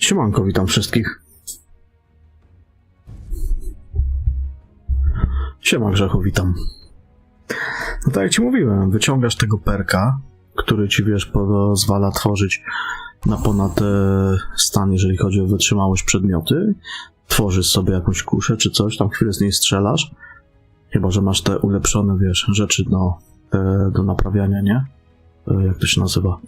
Siemanko, witam wszystkich. Siema Grzechu, witam. No tak jak ci mówiłem, wyciągasz tego perka, który ci, wiesz, pozwala tworzyć na ponad stan, jeżeli chodzi o wytrzymałość przedmioty. Tworzysz sobie jakąś kuszę czy coś, tam chwilę z niej strzelasz. Chyba że masz te ulepszone, wiesz, rzeczy do naprawiania, nie? Jak to się nazywa?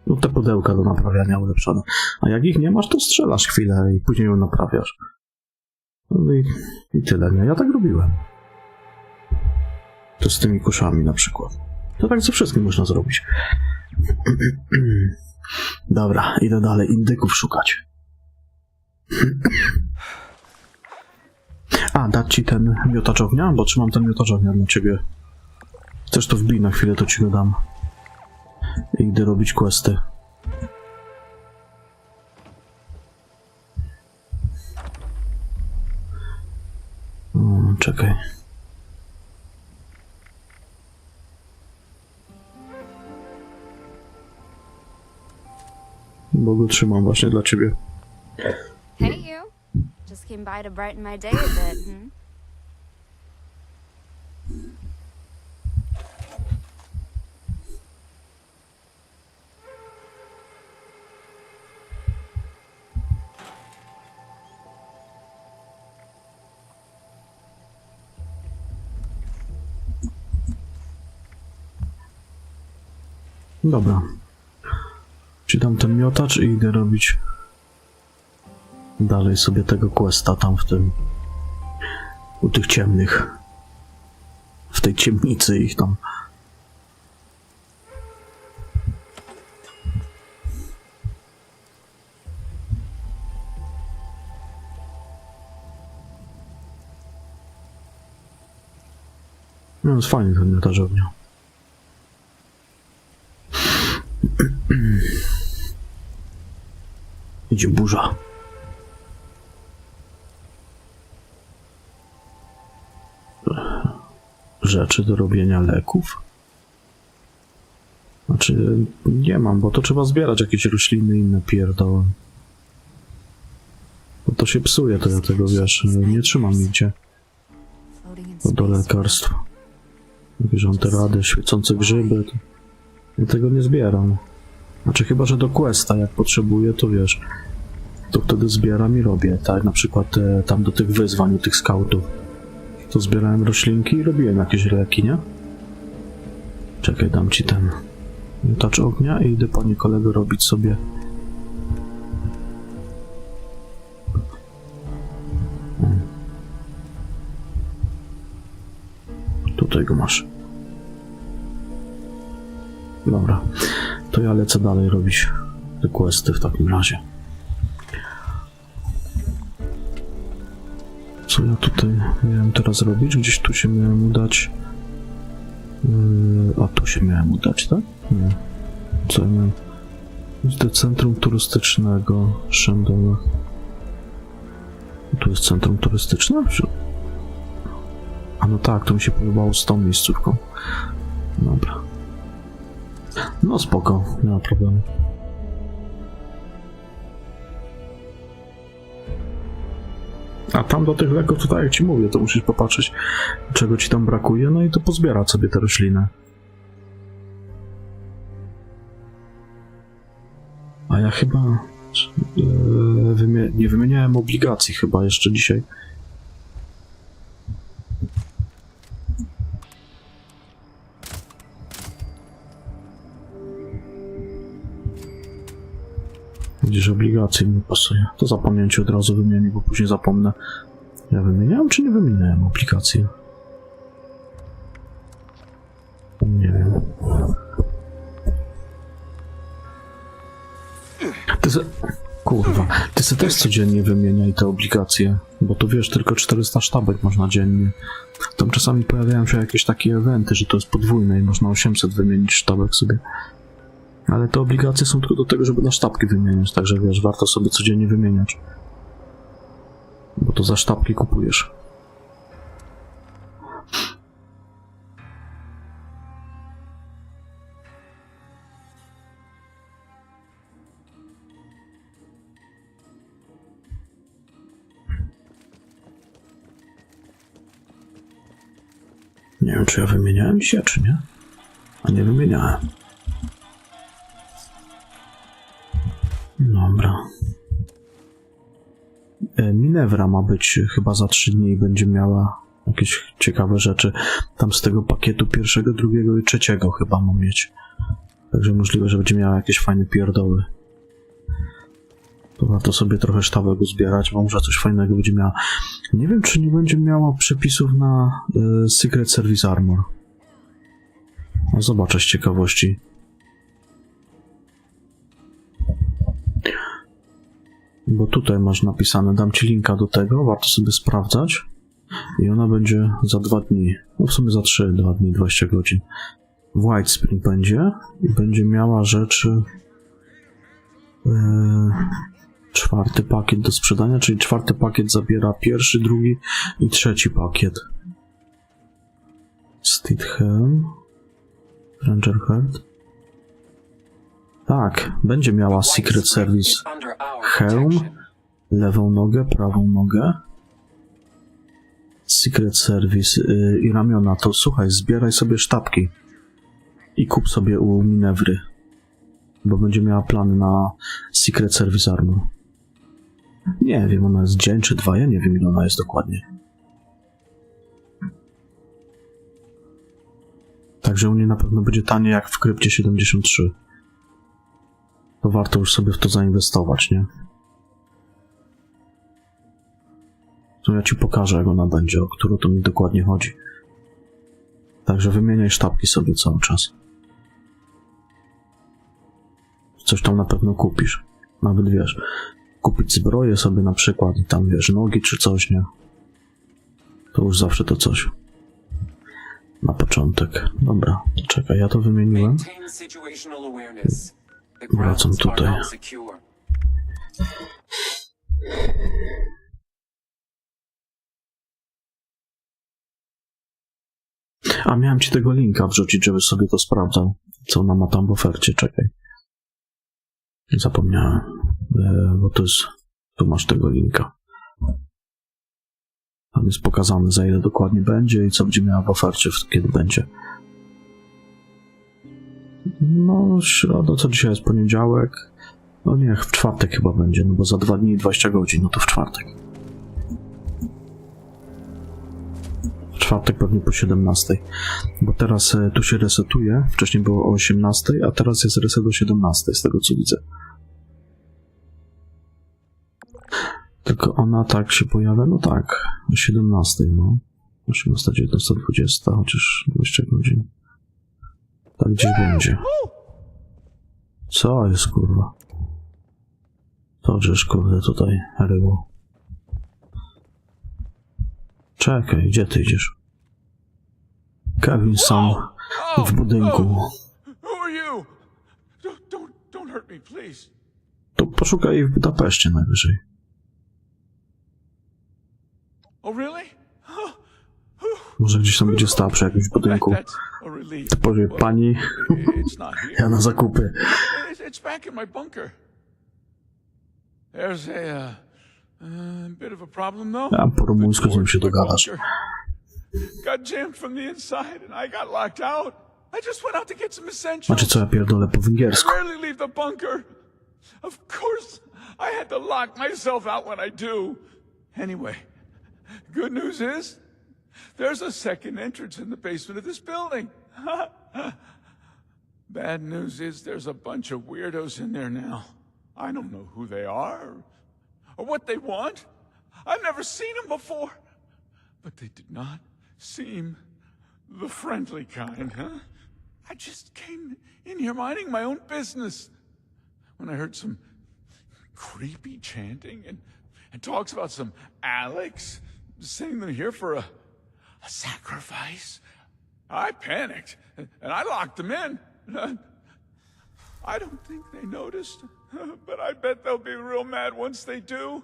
No te pudełka do naprawiania ulepszone. A jak ich nie masz, to strzelasz chwilę i później ją naprawiasz. No i tyle, nie? Ja tak robiłem. To z tymi kuszami na przykład. To tak ze wszystkim można zrobić. Dobra, idę dalej indyków szukać. A, dać ci ten miotacz ognia? Bo trzymam ten miotacz ognia dla ciebie. Chcesz to wbij na chwilę, to ci go dam. I idę robić questy. Czekaj. Bo go trzymam właśnie dla ciebie. Hey you. Just came by to brighten my day a bit, Dobra. Ci dam ten miotacz i idę robić dalej sobie tego questa tam w tym... u tych ciemnych. W tej ciemnicy ich tam. No jest fajny ten miotacz ognia. Idzie burza. Rzeczy do robienia leków? Znaczy, nie mam, bo to trzeba zbierać jakieś rośliny i inne pierdoły. Bo to się psuje, to ja tego, wiesz, nie trzymam nigdzie. Do lekarstw. Jakieś antyrady, świecące grzyby. To ja tego nie zbieram. Znaczy chyba, że do questa jak potrzebuję, to wiesz, to wtedy zbieram i robię, tak? Na przykład tam do tych wyzwań, do tych skautów. To zbierałem roślinki i robiłem jakieś leki, nie? Czekaj, dam ci ten miotacz ognia i idę po nie kolego robić sobie. Tutaj go masz. Dobra. To ja lecę dalej robić te questy w takim razie. Co ja tutaj miałem teraz robić? Gdzieś tu się miałem udać. A tu się miałem udać, tak? Nie. Co ja miałem? Do centrum turystycznego Szendela. Tu jest centrum turystyczne? A no tak, to mi się podobało z tą miejscówką. Dobra. No spoko, nie ma problemu. A tam do tych leków, to tak jak ci mówię, to musisz popatrzeć, czego ci tam brakuje, no i to pozbierać sobie te rośliny. A ja chyba nie wymieniałem obligacji chyba jeszcze dzisiaj. Widzisz, obligacji mi pasuje. To zapomnieć od razu wymienię, bo później zapomnę. Ja wymieniałem, czy nie wymieniałem aplikacji? Nie wiem. Kurwa. Ty se też codziennie wymieniaj te obligacje, bo tu wiesz, tylko 400 sztabek można dziennie. Tam czasami pojawiają się jakieś takie eventy, że to jest podwójne i można 800 wymienić sztabek sobie. Ale te obligacje są tylko do tego, żeby na sztabki wymieniać, także wiesz, warto sobie codziennie wymieniać. Bo to za sztabki kupujesz. Nie wiem, czy ja wymieniałem dzisiaj, czy nie. A nie wymieniałem. Dobra. Minewra ma być chyba za 3 dni i będzie miała jakieś ciekawe rzeczy. Tam z tego pakietu pierwszego, drugiego i trzeciego chyba ma mieć. Także możliwe, że będzie miała jakieś fajne pierdoły. To warto sobie trochę sztabek uzbierać, bo może coś fajnego będzie miała. Nie wiem, czy nie będzie miała przepisów na Secret Service Armor. No, zobaczę z ciekawości. Bo tutaj masz napisane, dam ci linka do tego, warto sobie sprawdzać. I ona będzie za 2 dni. No w sumie za 2 dni, 20 godzin. W White Spring będzie i będzie miała rzeczy 4. pakiet do sprzedania, czyli 4. pakiet zabiera 1., 2. i 3. pakiet. Stidham, Ranger Heart. Tak, będzie miała Secret Service hełm, lewą nogę, prawą nogę. Secret Service i ramiona, to słuchaj, zbieraj sobie sztabki i kup sobie u Minewry, bo będzie miała plany na Secret Service Armor. Nie wiem, ona jest dzień czy 2, ja nie wiem ile ona jest dokładnie. Także u niej na pewno będzie tanie jak w krypcie 73. To warto już sobie w to zainwestować, nie? To ja ci pokażę, jak ona będzie, o którą to mi dokładnie chodzi. Także wymieniaj sztabki sobie cały czas. Coś tam na pewno kupisz. Nawet wiesz, kupić zbroję sobie na przykład i tam wiesz, nogi czy coś, nie? To już zawsze to coś. Na początek. Dobra, czekaj, ja to wymieniłem. Wracam tutaj. A miałem ci tego linka wrzucić, żebyś sobie to sprawdzał, co ona ma tam w ofercie. Czekaj. Zapomniałem, bo to jest... Tu masz tego linka. Tam jest pokazane, za ile dokładnie będzie i co będzie miała w ofercie, kiedy będzie. No, środa, co dzisiaj jest poniedziałek? No niech w czwartek chyba będzie, no bo za 2 dni i 20 godzin, no to w czwartek. W czwartek pewnie po 17. Bo teraz tu się resetuje, wcześniej było o 18, a teraz jest reset o 17, z tego co widzę. Tylko ona tak się pojawia, no tak, o 17, no. 18, 19, 20, chociaż 20 godzin. Tak gdzieś będzie. Co jest, kurwa? To żeż, kurde, tutaj ryło. Czekaj, gdzie ty idziesz? Kevin sam w budynku. To poszukaj jej w Budapeszcie najwyżej. Może gdzieś tam będzie stała przy jakimś budynku. To powie pani, ja na zakupy. A po rumuńsku z nim się dogadasz. Znaczy co ja pierdolę po węgiersku. Good news is, there's a second entrance in the basement of this building. Bad news is there's a bunch of weirdos in there now. I don't know who they are or what they want. I've never seen them before. But they did not seem the friendly kind, huh? I just came in here minding my own business when I heard some creepy chanting and talks about some Alex sending them here for a sacrifice. I panicked, and I locked them in. I don't think they noticed, but I bet they'll be real mad once they do.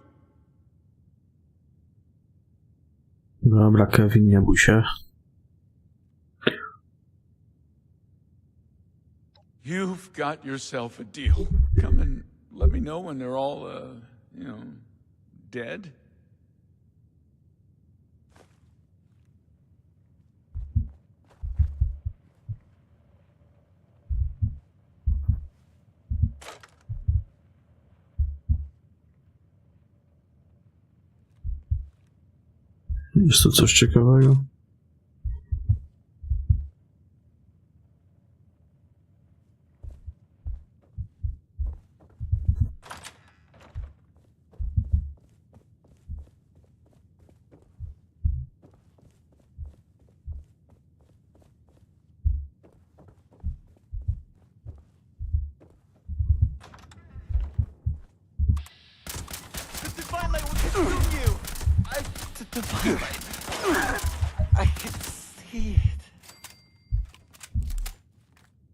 Dobra, Kevin, nie bój się. You've got yourself a deal. Come and let me know when they're all, dead. Jest tu coś ciekawego?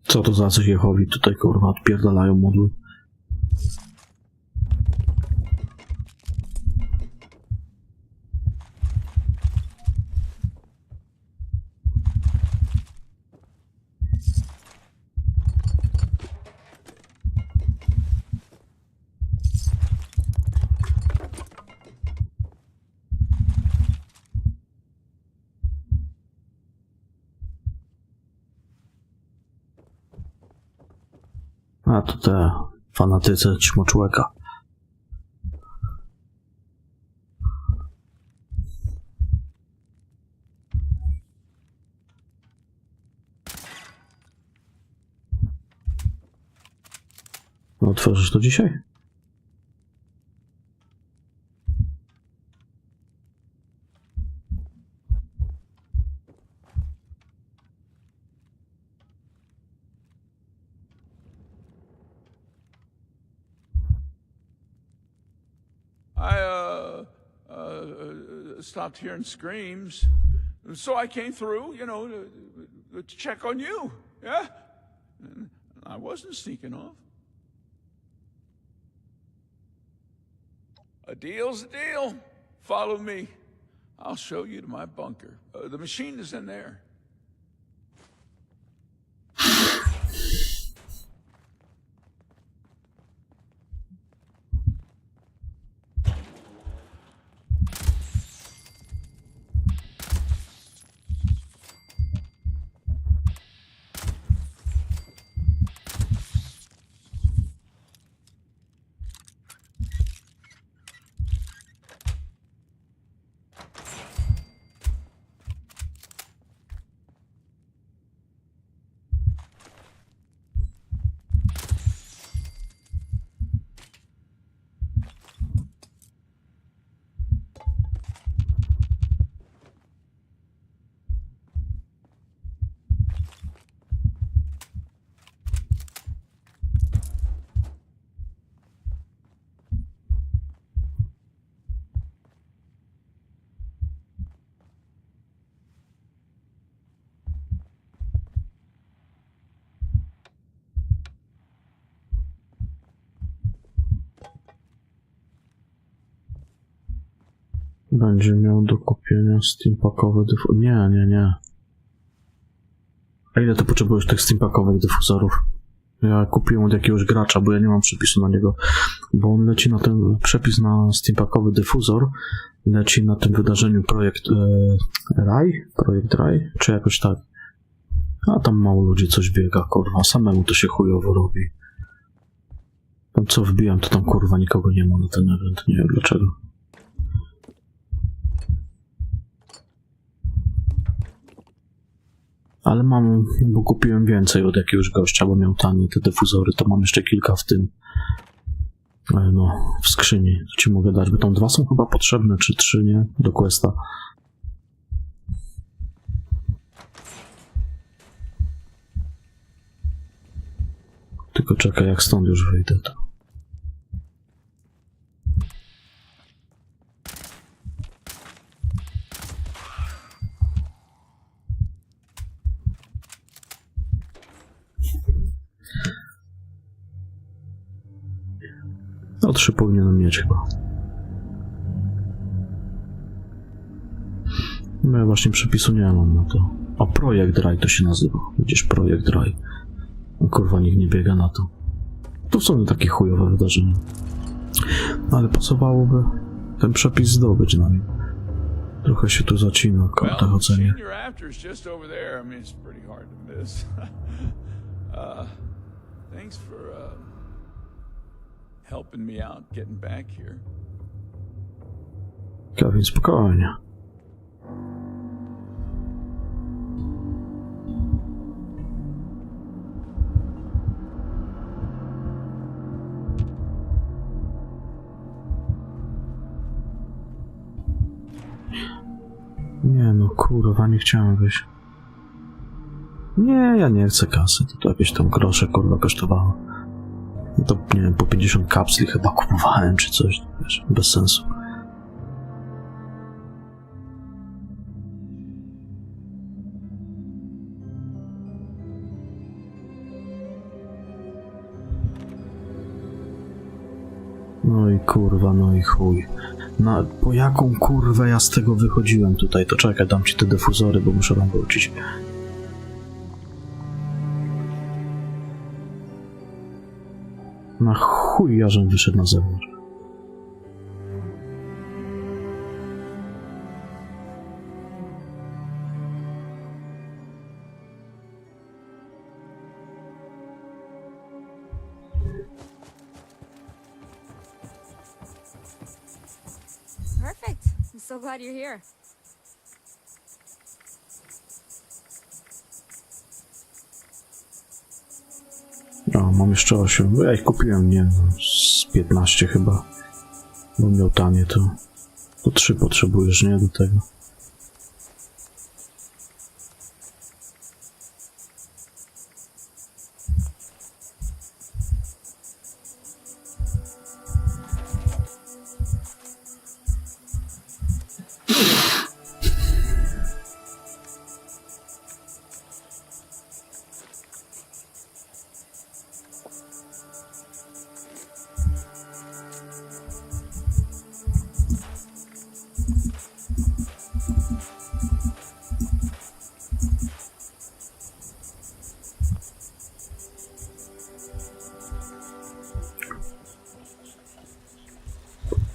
Co to za coś jechowi tutaj, kurwa, odpierdalają modły? A to te fanatycy ćmoczłeka. No, otworzysz to dzisiaj? Stopped hearing screams, so I came through, you know, to check on you, yeah? And I wasn't sneaking off. A deal's a deal. Follow me. I'll show you to my bunker. The machine is in there. Będzie miał do kupienia steampakowe dyfuzory. Nie. A ile ty potrzebujesz tych steampakowych dyfuzorów? Ja kupiłem od jakiegoś gracza, bo ja nie mam przepisu na niego. Bo on leci na ten przepis na steampakowy dyfuzor. Leci na tym wydarzeniu projekt Raj? Czy jakoś tak. A tam mało ludzi coś biega, kurwa. Samemu to się chujowo robi. Tam co wbijam, to tam kurwa nikogo nie ma na ten event. Nie wiem dlaczego. Ale mam, bo kupiłem więcej od jakiegoś gościa, bo miał tanie te dyfuzory, to mam jeszcze kilka w tym, no, w skrzyni, to ci mogę dać, bo tam 2 są chyba potrzebne, czy 3, nie? Do questa. Tylko czekaj, jak stąd już wyjdę, to... No 3 powinienem mieć chyba. No ja właśnie przepisu nie mam na to. A projekt Raj to się nazywa. Widzisz, projekt Raj. No, kurwa, nikt nie biega na to. To w sumie takie chujowe wydarzenie. No, ale pasowałoby ten przepis zdobyć na nim. Trochę się tu zacina, kurde, ocenię. Thanks for helping me out getting back here. Kevin, spokojnie. Nie no, kurwa, nie chciałem wyjść. Nie, ja nie chcę kasy. To jakieś tam grosze, kurwa, kosztowało. No to, nie wiem, po 50 kapsli chyba kupowałem, czy coś, wiesz, bez sensu. No i kurwa, no i chuj. No, po jaką kurwę ja z tego wychodziłem tutaj? To czekaj, dam ci te defuzory, bo muszę wam wrócić. Na chuj ja żem wyszedł na zewnątrz. Perfect. I'm so glad you're here. O, mam jeszcze 8. Ja ich kupiłem, nie wiem, z 15 chyba. Bo miał tanie, to 3 potrzebujesz, nie? Do tego.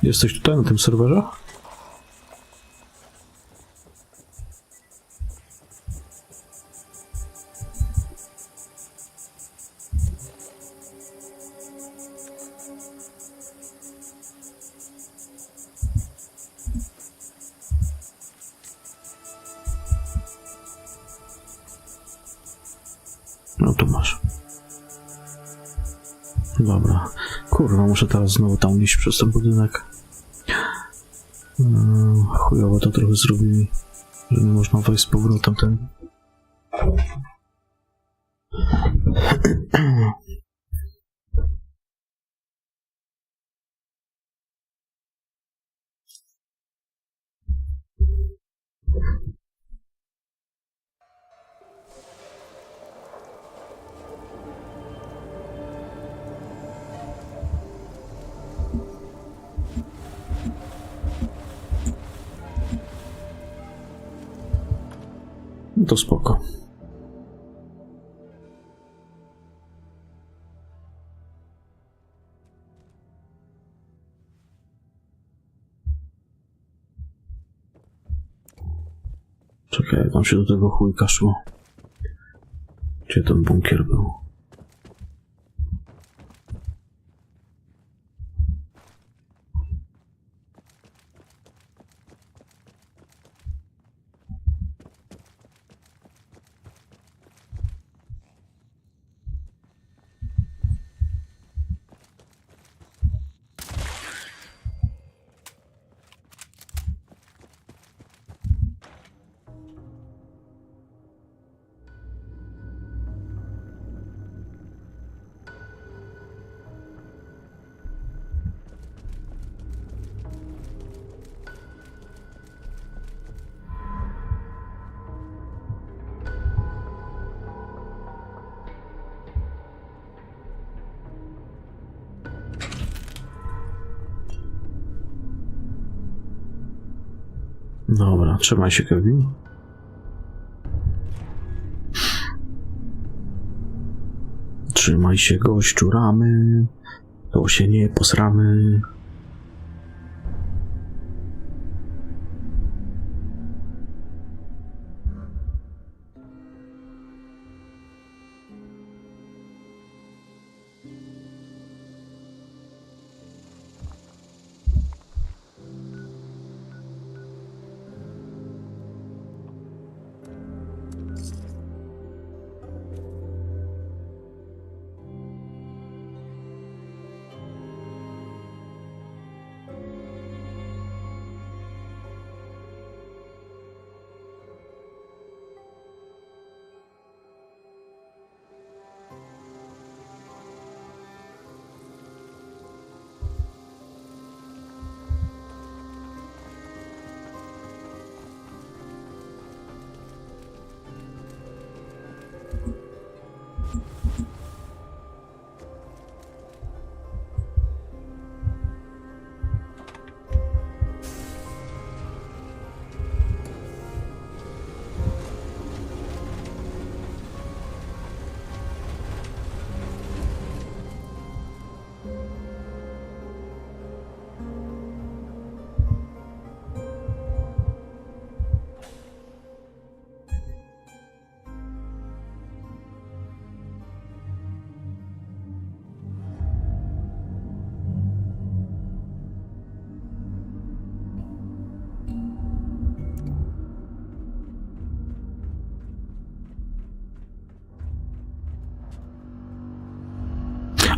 Jesteś tutaj na tym serwerze? No tu masz. Dobra. Kurwa, muszę teraz znowu tam iść przez ten budynek. Chujowo to trochę zrobili, że nie można wejść z powrotem ten. No to spoko. Czekaj, jak tam się do tego chujka szło. Gdzie ten bunkier był? Dobra, trzymaj się, Kevin. Trzymaj się, gościu, ramy. To się nie posramy.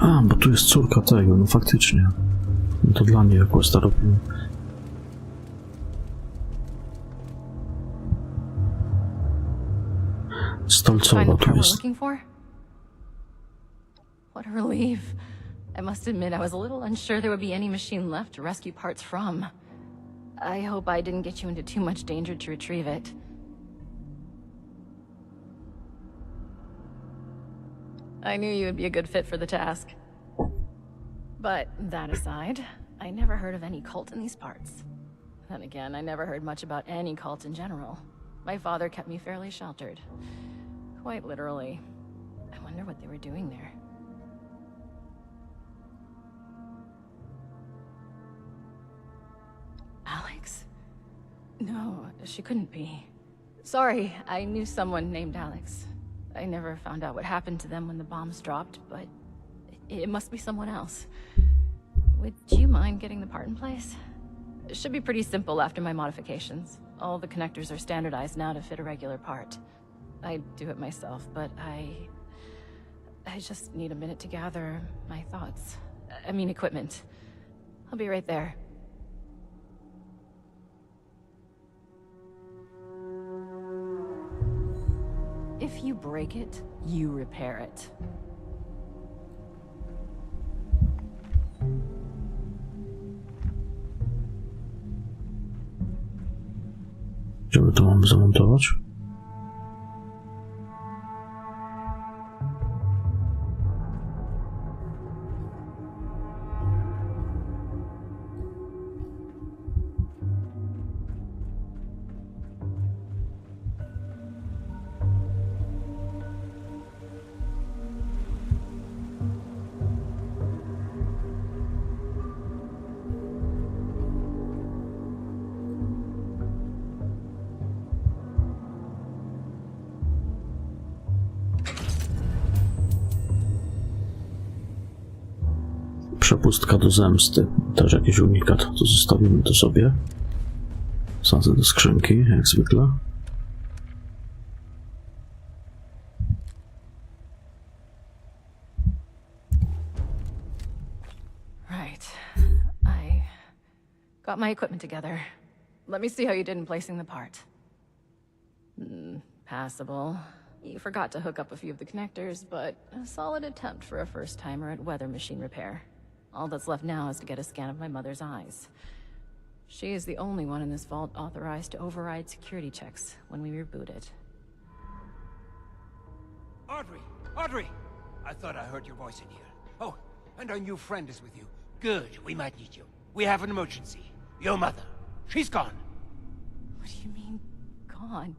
A, bo tu jest córka tego, no faktycznie. No to dla niej jak questa robimy. Stolcowa tu jest. What a relief. I must admit I was a little unsure there would be any machine left to rescue parts from. I hope I didn't get you into too much danger to retrieve it. I knew you would be a good fit for the task. But that aside, I never heard of any cult in these parts. Then again, I never heard much about any cult in general. My father kept me fairly sheltered. Quite literally. I wonder what they were doing there. Alex? No, she couldn't be. Sorry, I knew someone named Alex. I never found out what happened to them when the bombs dropped, but it must be someone else. Would you mind getting the part in place? It should be pretty simple after my modifications. All the connectors are standardized now to fit a regular part. I'd do it myself, but I just need a minute to gather my thoughts. I mean equipment. I'll be right there. If you break it, you repair it. Gdzie my to mamy zamontować? Przepustka do zemsty. Też jakiś unikat. To zostawimy to sobie. Wsadzę do skrzynki, jak zwykle. Right. I got my equipment together. Let me see how you did in placing the part. Passable. You forgot to hook up a few of the connectors, but a solid attempt for a first-timer at weather machine repair. All that's left now is to get a scan of my mother's eyes. She is the only one in this vault authorized to override security checks when we reboot it. Audrey! Audrey! I thought I heard your voice in here. Oh, and our new friend is with you. Good, we might need you. We have an emergency. Your mother. She's gone. What do you mean, gone?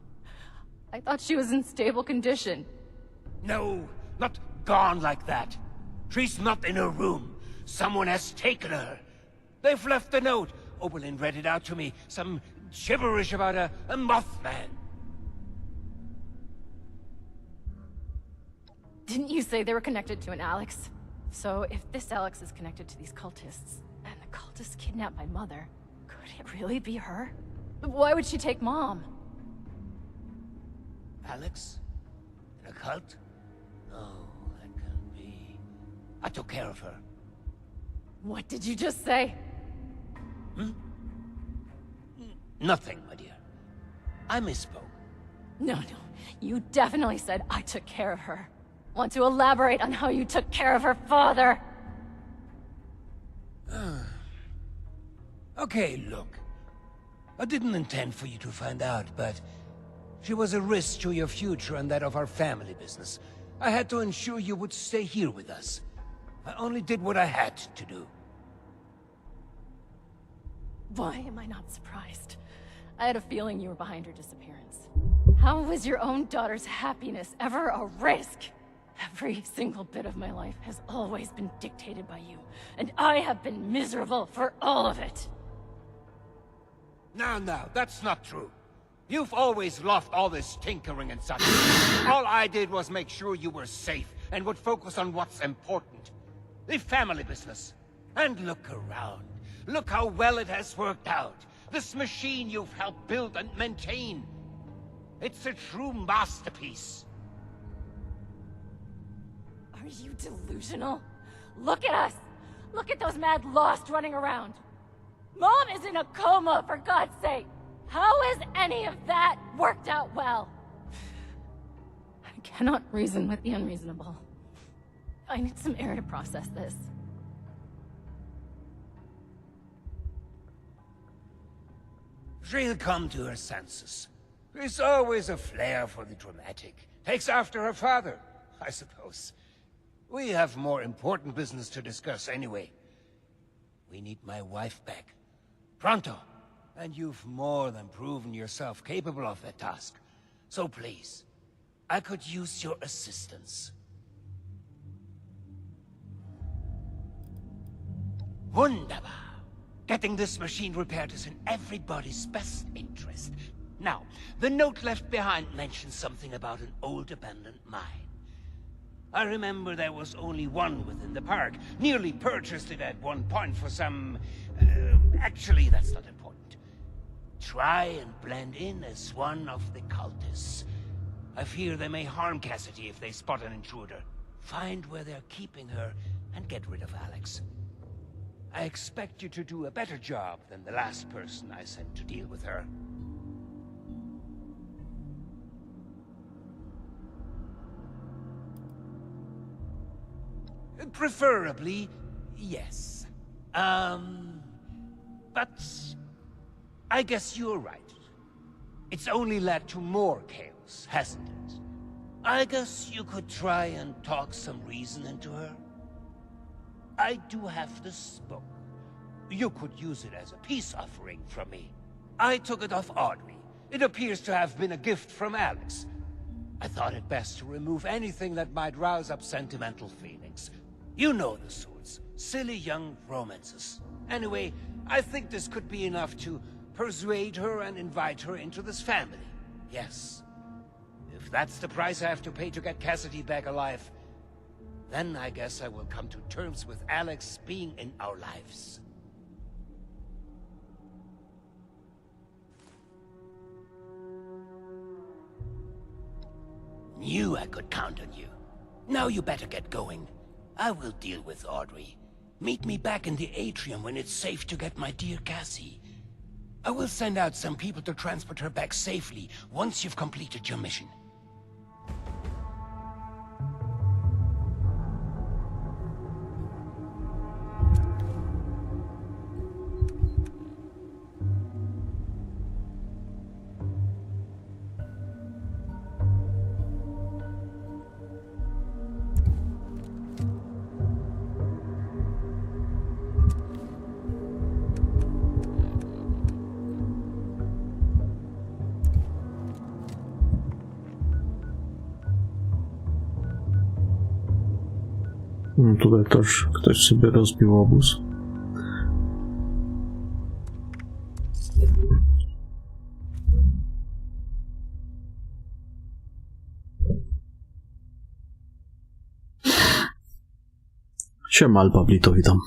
I thought she was in stable condition. No, not gone like that. She's not in her room. Someone has taken her. They've left a note. Oberlin read it out to me. Some gibberish about a Mothman. Didn't you say they were connected to an Alex? So if this Alex is connected to these cultists, and the cultists kidnapped my mother, could it really be her? Why would she take Mom? Alex? In a cult? No, that can't be. I took care of her. What did you just say? Nothing, my dear. I misspoke. No, you definitely said I took care of her. Want to elaborate on how you took care of her father? Okay, look. I didn't intend for you to find out, but she was a risk to your future and that of our family business. I had to ensure you would stay here with us. I only did what I had to do. Why am I not surprised? I had a feeling you were behind her disappearance. How was your own daughter's happiness ever a risk? Every single bit of my life has always been dictated by you, and I have been miserable for all of it. Now, that's not true. You've always loved all this tinkering and such. All I did was make sure you were safe and would focus on what's important. The family business. And look around. Look how well it has worked out. This machine you've helped build and maintain. It's a true masterpiece. Are you delusional? Look at us! Look at those mad lost running around! Mom is in a coma, for God's sake! How has any of that worked out well? I cannot reason with the unreasonable. I need some air to process this. She'll come to her senses. There's always a flair for the dramatic. Takes after her father, I suppose. We have more important business to discuss anyway. We need my wife back. Pronto. And you've more than proven yourself capable of that task. So please, I could use your assistance. Wunderbar. Getting this machine repaired is in everybody's best interest. Now, the note left behind mentions something about an old abandoned mine. I remember there was only one within the park. Nearly purchased it at one point for some... actually, that's not important. Try and blend in as one of the cultists. I fear they may harm Cassidy if they spot an intruder. Find where they're keeping her and get rid of Alex. I expect you to do a better job than the last person I sent to deal with her. Preferably, yes. But I guess you're right. It's only led to more chaos, hasn't it? I guess you could try and talk some reason into her. I do have this book. You could use it as a peace offering from me. I took it off Audrey. It appears to have been a gift from Alex. I thought it best to remove anything that might rouse up sentimental feelings. You know the sorts. Silly young romances. Anyway, I think this could be enough to persuade her and invite her into this family. Yes. If that's the price I have to pay to get Cassidy back alive, then I guess I will come to terms with Alex being in our lives. Knew I could count on you. Now you better get going. I will deal with Audrey. Meet me back in the atrium when it's safe to get my dear Cassie. I will send out some people to transport her back safely once you've completed your mission. No, tutaj też ktoś sobie rozbił obóz. Siema, Alpablito, witam.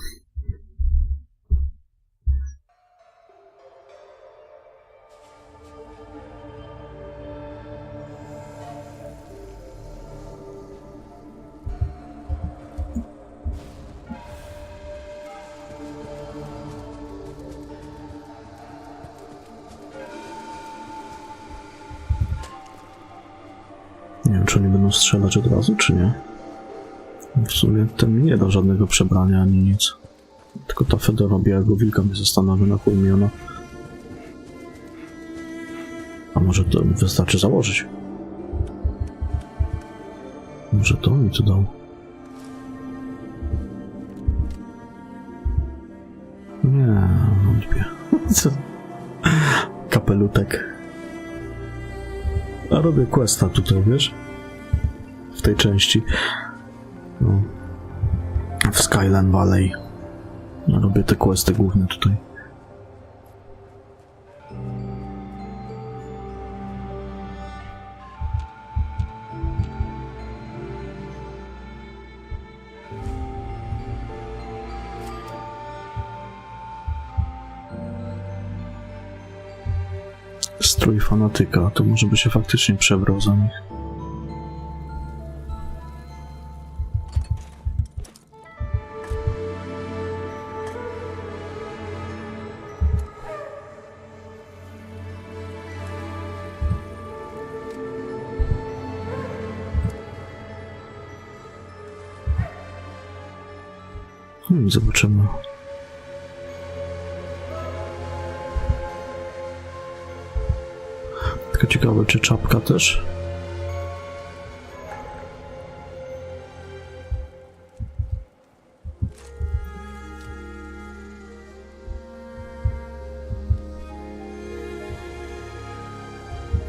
Nie wiem, czy oni będą strzelać od razu, czy nie. W sumie ten mi nie da żadnego przebrania ani nic. Tylko ta fedora białego wilka mnie zastanawia, na chuj mi ona. A może to wystarczy założyć? Może to mi to dał? Nie, wątpię. Co? Kapelutek. A robię questa tutaj, wiesz? W tej części. No. W Skyline Valley. Ja robię te questy główne tutaj. Strój fanatyka, to może by się faktycznie przebrał za nich. I zobaczymy. Tylko ciekawe, czy czapka też?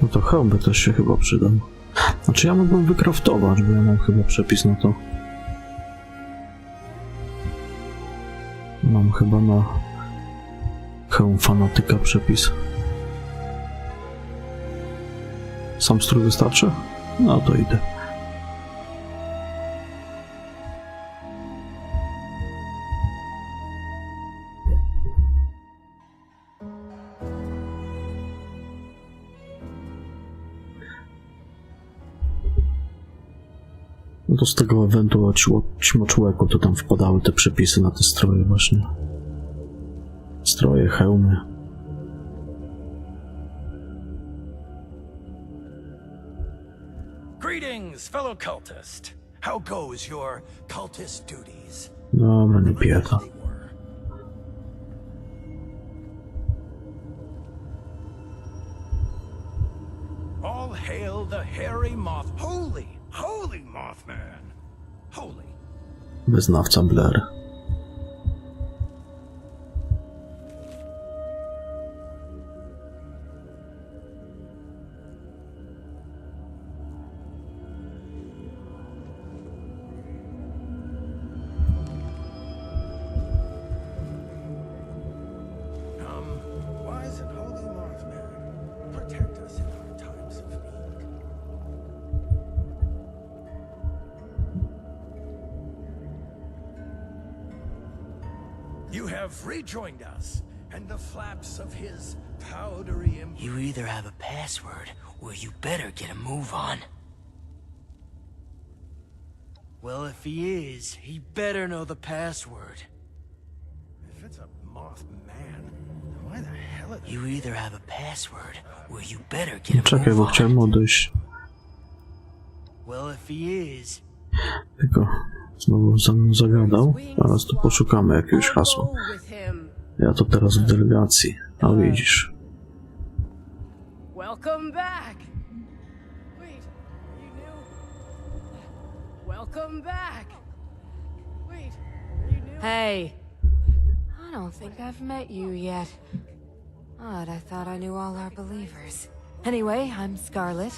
No to hełm by też się chyba przydał. Znaczy ja mógłbym wykraftować, bo ja mam chyba przepis na to. Mam chyba na hełm fanatyka przepis. Sam strój wystarczy? No to idę. No to z tego eventu ćmoczłeku to tam wpadały te przepisy na te stroje właśnie. Stroje, hełmy. Greetings, fellow cultist. How goes your cultist duties? Dobra, nie pieta. All hail the hairy moth. Holy Mothman. Holy. Wyznawca Blair. Wise and holy Mothman, protect us in our times of need. You have rejoined us, and the flaps of his powdery You either have a password, or you better get a move on. Well, if he is, he better know the password. If it's a Mothman, why the hell are they... You either have a password, or you better get a Czekaj, move bo on. chciałem odejść. Well, if he is, Tylko znowu za mną zagadał. Zaraz tu poszukamy jakiegoś hasła. Ja to teraz w delegacji. A widzisz. Welcome back. Wait, are you new? Welcome back. Wait, are you new? Hey. I don't think I've met you yet. Odd, I thought I knew all our believers. Anyway, I'm Scarlet.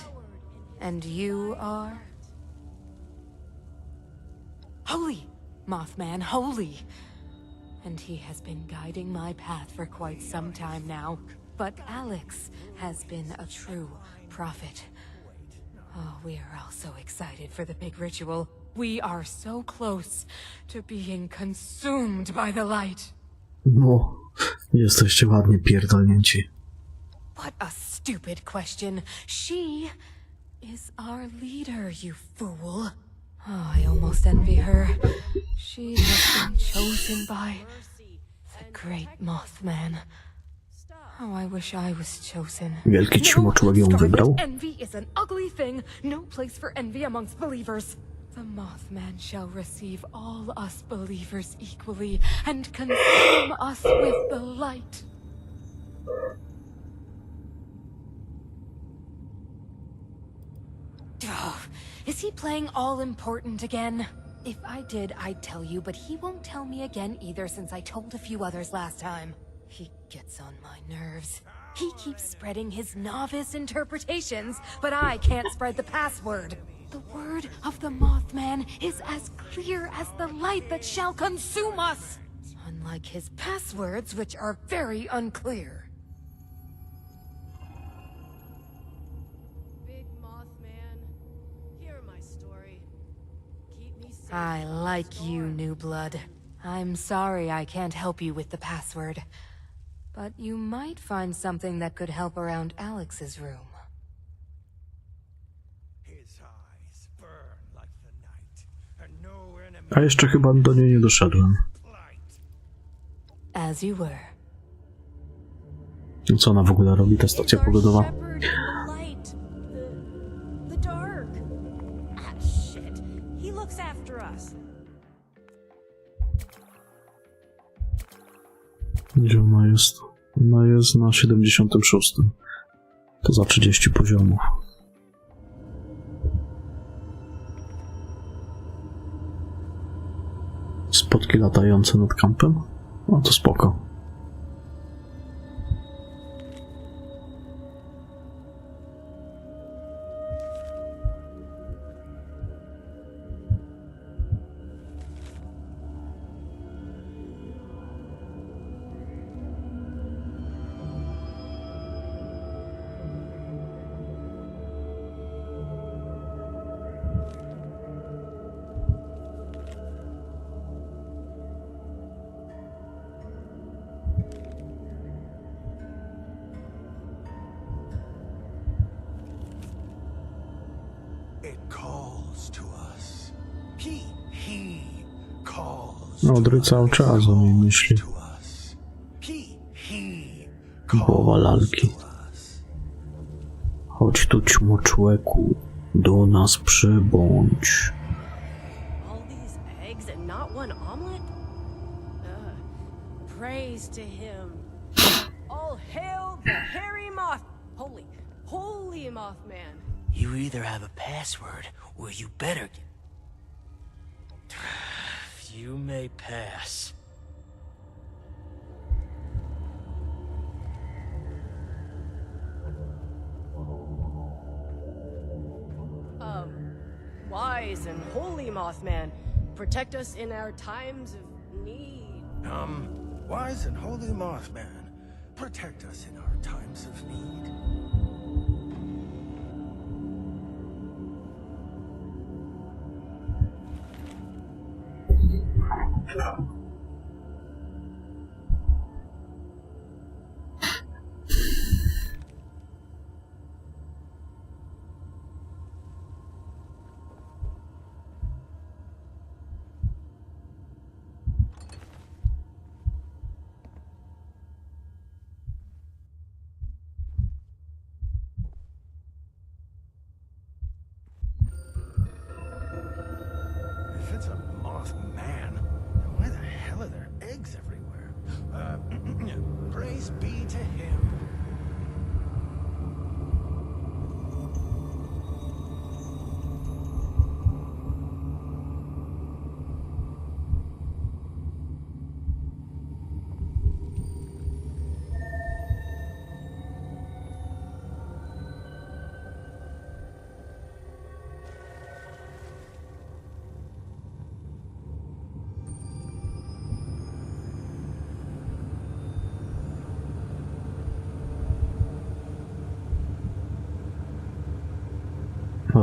And you are? Holy! Mothman, holy! And he has been guiding my path for quite some time now. But Alex has been a true prophet. Oh, we are all so excited for the big ritual. We are so close to being consumed by the light. No, jesteście ładnie pierdolnięci. What a stupid question. She is our leader, you fool. Oh, I almost envy her. She has been chosen by the great Mothman. Oh, I wish I was chosen. Wielki ćmoczłek ją wybrał. Envy is an ugly thing. No place for envy amongst believers. The Mothman shall receive all us believers equally and consume us with the light. Oh, is he playing all important again? If I did, I'd tell you, but he won't tell me again either since I told a few others last time. He gets on my nerves. He keeps spreading his novice interpretations, but I can't spread the password. The word of the Mothman is as clear as the light that shall consume us, unlike his passwords, which are very unclear. Big Mothman, hear my story. Keep me safe. I like you, new blood. I'm sorry I can't help you with the password, but you might find something that could help around Alex's room. His eyes burn like the night, and no enemy A jeszcze chyba do niej nie doszedłem. light. As you were. No co ona w ogóle robi, ta stacja pogodowa? Shepherd in the light, the dark. Ah, shit. He looks after us. Gdzie ona jest? Ona jest na 76. To za 30 poziomów. Spotki latające nad kampem? No to spoko. It calls to us. He calls No, Dry cały czas o niej myśli. to us. He Głowa lalki. Chodź tu, ćmoczłeku, do nas przybądź. All these eggs and not one omelet? Praise to him. All hail the hairy moth. Holy Mothman. You either have a password, or you better get... You may pass. Wise and holy Mothman, protect us in our times of need. Wise and holy Mothman, protect us in our times of need. If it's a Mothman, then why the hell are there eggs everywhere? Praise be to him.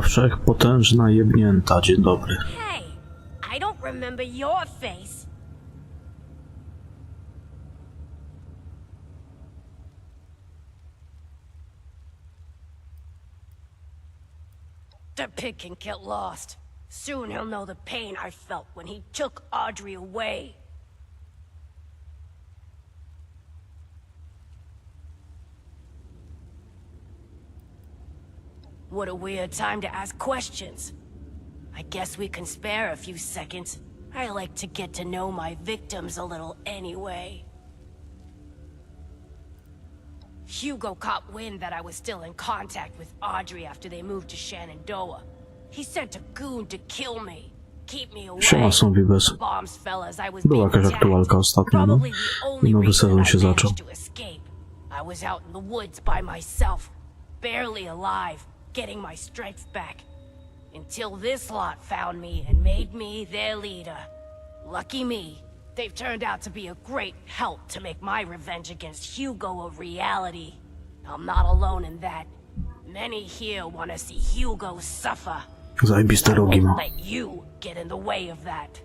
Wszechpotężna jebnięta, dzień dobry. Hey, I don't remember your face. The pig can get lost. Soon he'll know the pain I felt when he took Audrey away. What a weird time to ask questions. I guess we can spare a few seconds. I like to get to know my victims a little anyway. Hugo caught wind that I was still in contact with Audrey after they moved to Shenandoah. He sent a goon to kill me. Keep me away. Siema, są Vibes. Bombs fell as I was Była being jakaś attacked. aktualka ostatnio, no. Probably the only I nowy reason sezon I się zaczął. managed to escape. I was out in the woods by myself, barely alive, getting my strength back. Until this lot found me and made me their leader. Lucky me, they've turned out to be a great help to make my revenge against Hugo a reality. I'm not alone in that. Many here want to see Hugo suffer. Zajebiste I rogi won't ma. let you get in the way of that.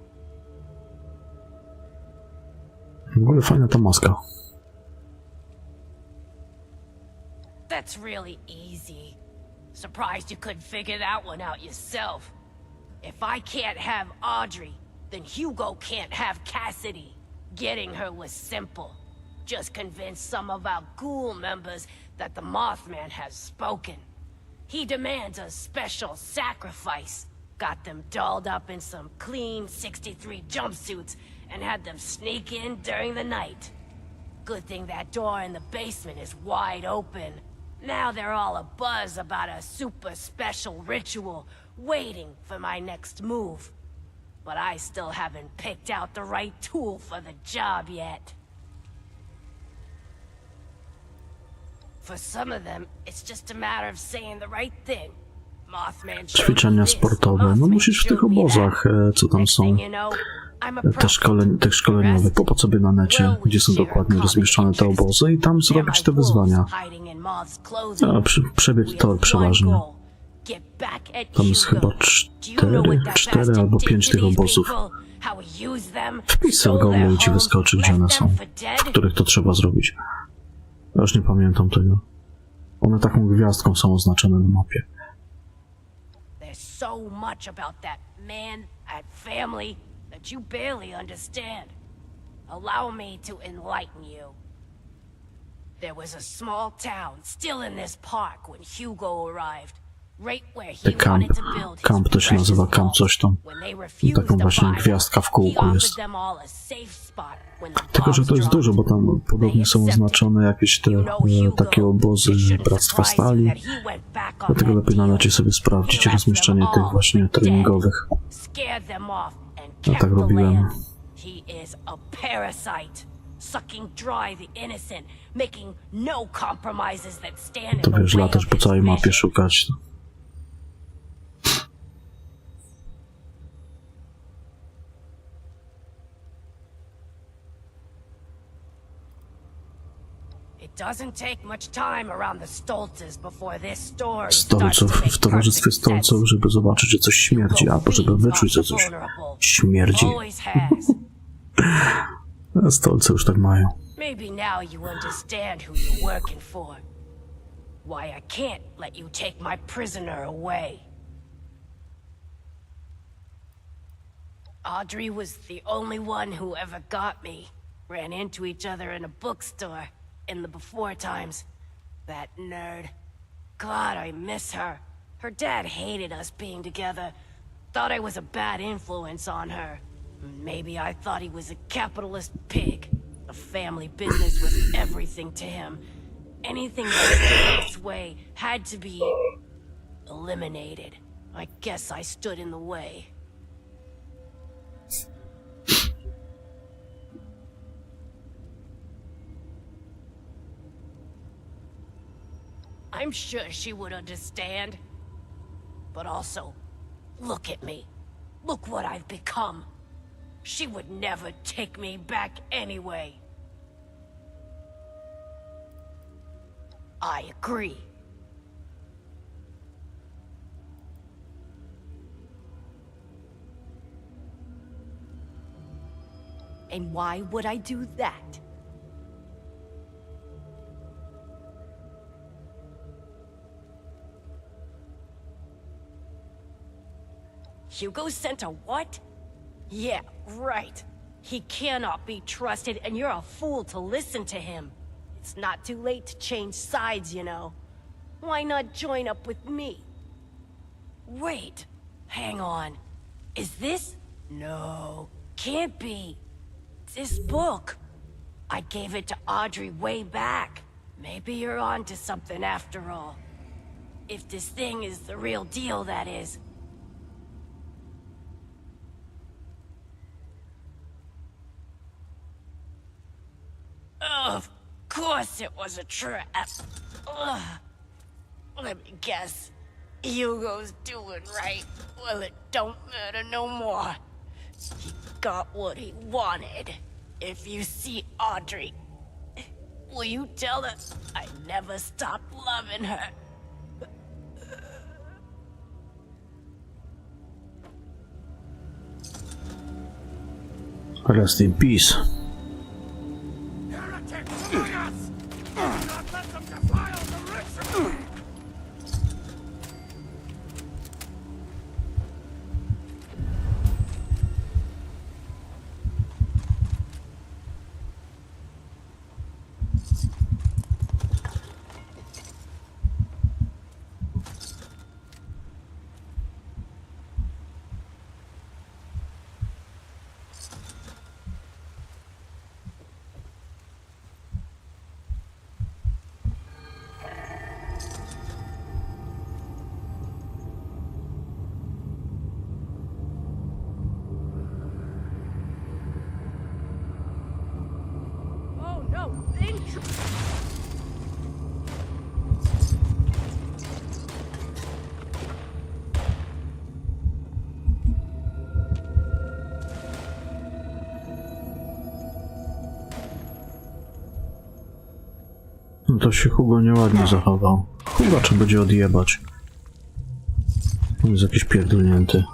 W ogóle fajna ta maska. That's really easy. Surprised you couldn't figure that one out yourself. If I can't have Audrey, then Hugo can't have Cassidy. Getting her was simple. Just convince some of our ghoul members that the Mothman has spoken. He demands a special sacrifice. Got them dolled up in some clean 63 jumpsuits and had them sneak in during the night. Good thing that door in the basement is wide open. Now they're all abuzz about a super special ritual, waiting for my next move. But I still haven't picked out the right tool for the job yet. For some of them, it's just a matter of saying the right thing. Mothman showed me Ćwiczenia this, sportowe. No Mothman musisz w tych showed me obozach, that. co tam Next są, thing you know, I'm a te szkoleniowe, popatrz sobie na necie, gdzie są dokładnie rozmieszczone te obozy i tam zrobić te wyzwania. Przebieg tor przeważnie. Tam jest chyba 4 albo 5 tych obozów. Wpis w Google i ci wyskoczy, gdzie one są, w których to trzeba zrobić. Ja już nie pamiętam tego. One taką gwiazdką są oznaczone na mapie. There's so much about that man, that family, that you barely understand. Allow me to enlighten you. There was a small town still in this park when Hugo arrived. Right where he Camp. wanted to build his Camp to się nazywa Camp coś tam. I taką właśnie gwiazdka w kółku jest. Tylko, że to jest dużo, bo tam podobnie są oznaczone jakieś te takie obozy Bractwa Stali. Dlatego lepiej na necie sobie sprawdzić rozmieszczenie tych właśnie treningowych. Ja tak robiłem. To wiesz, latasz po całej mapie szukać. Stolców w towarzystwie stolców, żeby zobaczyć, że coś śmierdzi, albo żeby wyczuć, że coś śmierdzi. Stolce już tak mają. Maybe now you understand who you're working for. Why I can't let you take my prisoner away. Audrey was the only one who ever got me. Ran into each other in a bookstore in the before times. That nerd. God, I miss her. Her dad hated us being together. Thought I was a bad influence on her. Maybe I thought he was a capitalist pig. A family business was everything to him. Anything that stood in its way had to be eliminated. I guess I stood in the way. I'm sure she would understand. But also, look at me. Look what I've become. She would never take me back anyway. I agree. And why would I do that? Hugo sent a what? Yeah, right. He cannot be trusted, and you're a fool to listen to him. It's not too late to change sides, you know. Why not join up with me? Wait, hang on. Is this? No, can't be. This book. I gave it to Audrey way back. Maybe you're on to something after all. If this thing is the real deal, that is. Of course it was a trap. Ugh. Let me guess. Hugo's doing right. Well, it don't matter no more. He got what he wanted. If you see Audrey, will you tell her I never stopped loving her? Rest in peace. No to się Hugo nieładnie zachował. Hugo trzeba będzie odjebać. On jest jakiś pierdolnięty.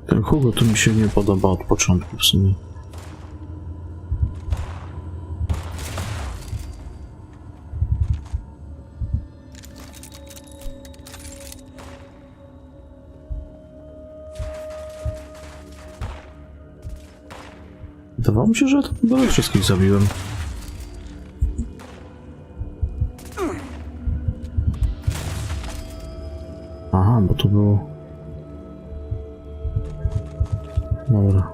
Ten Hugo to mi się nie podoba od początku w sumie. Wydawało mi się, że to wszystkich zabiłem. Aha, bo to było... Dobra.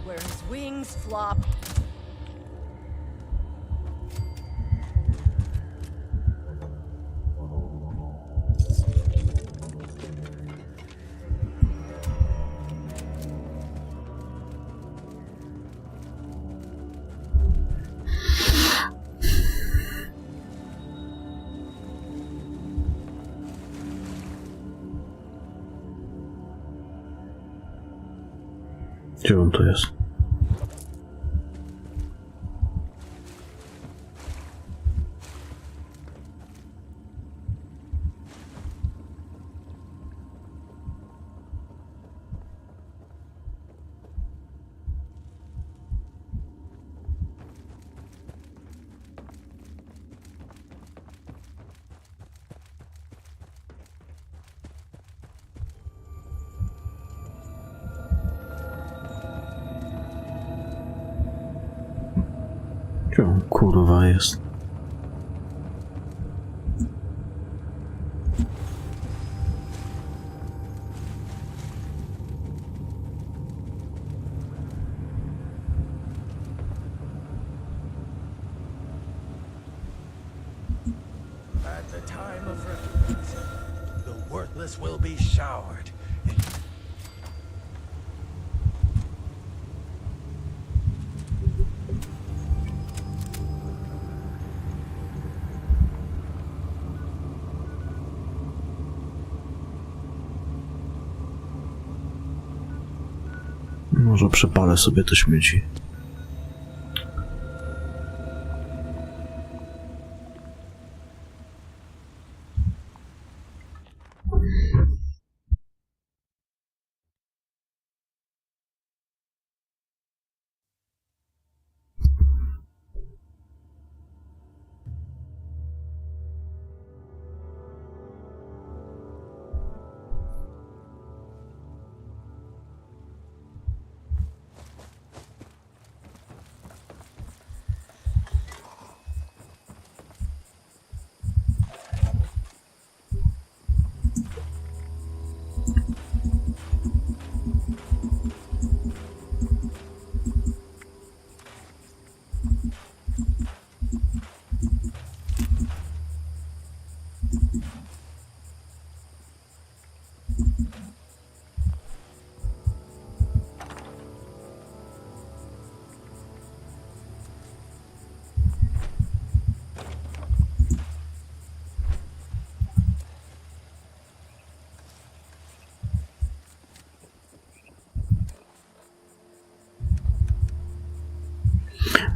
Where his wings flop. Gdzie on to jest? Gdzie on kurwa jest? At the time of reckoning, the worthless will be showered. Może przepalę sobie te śmieci.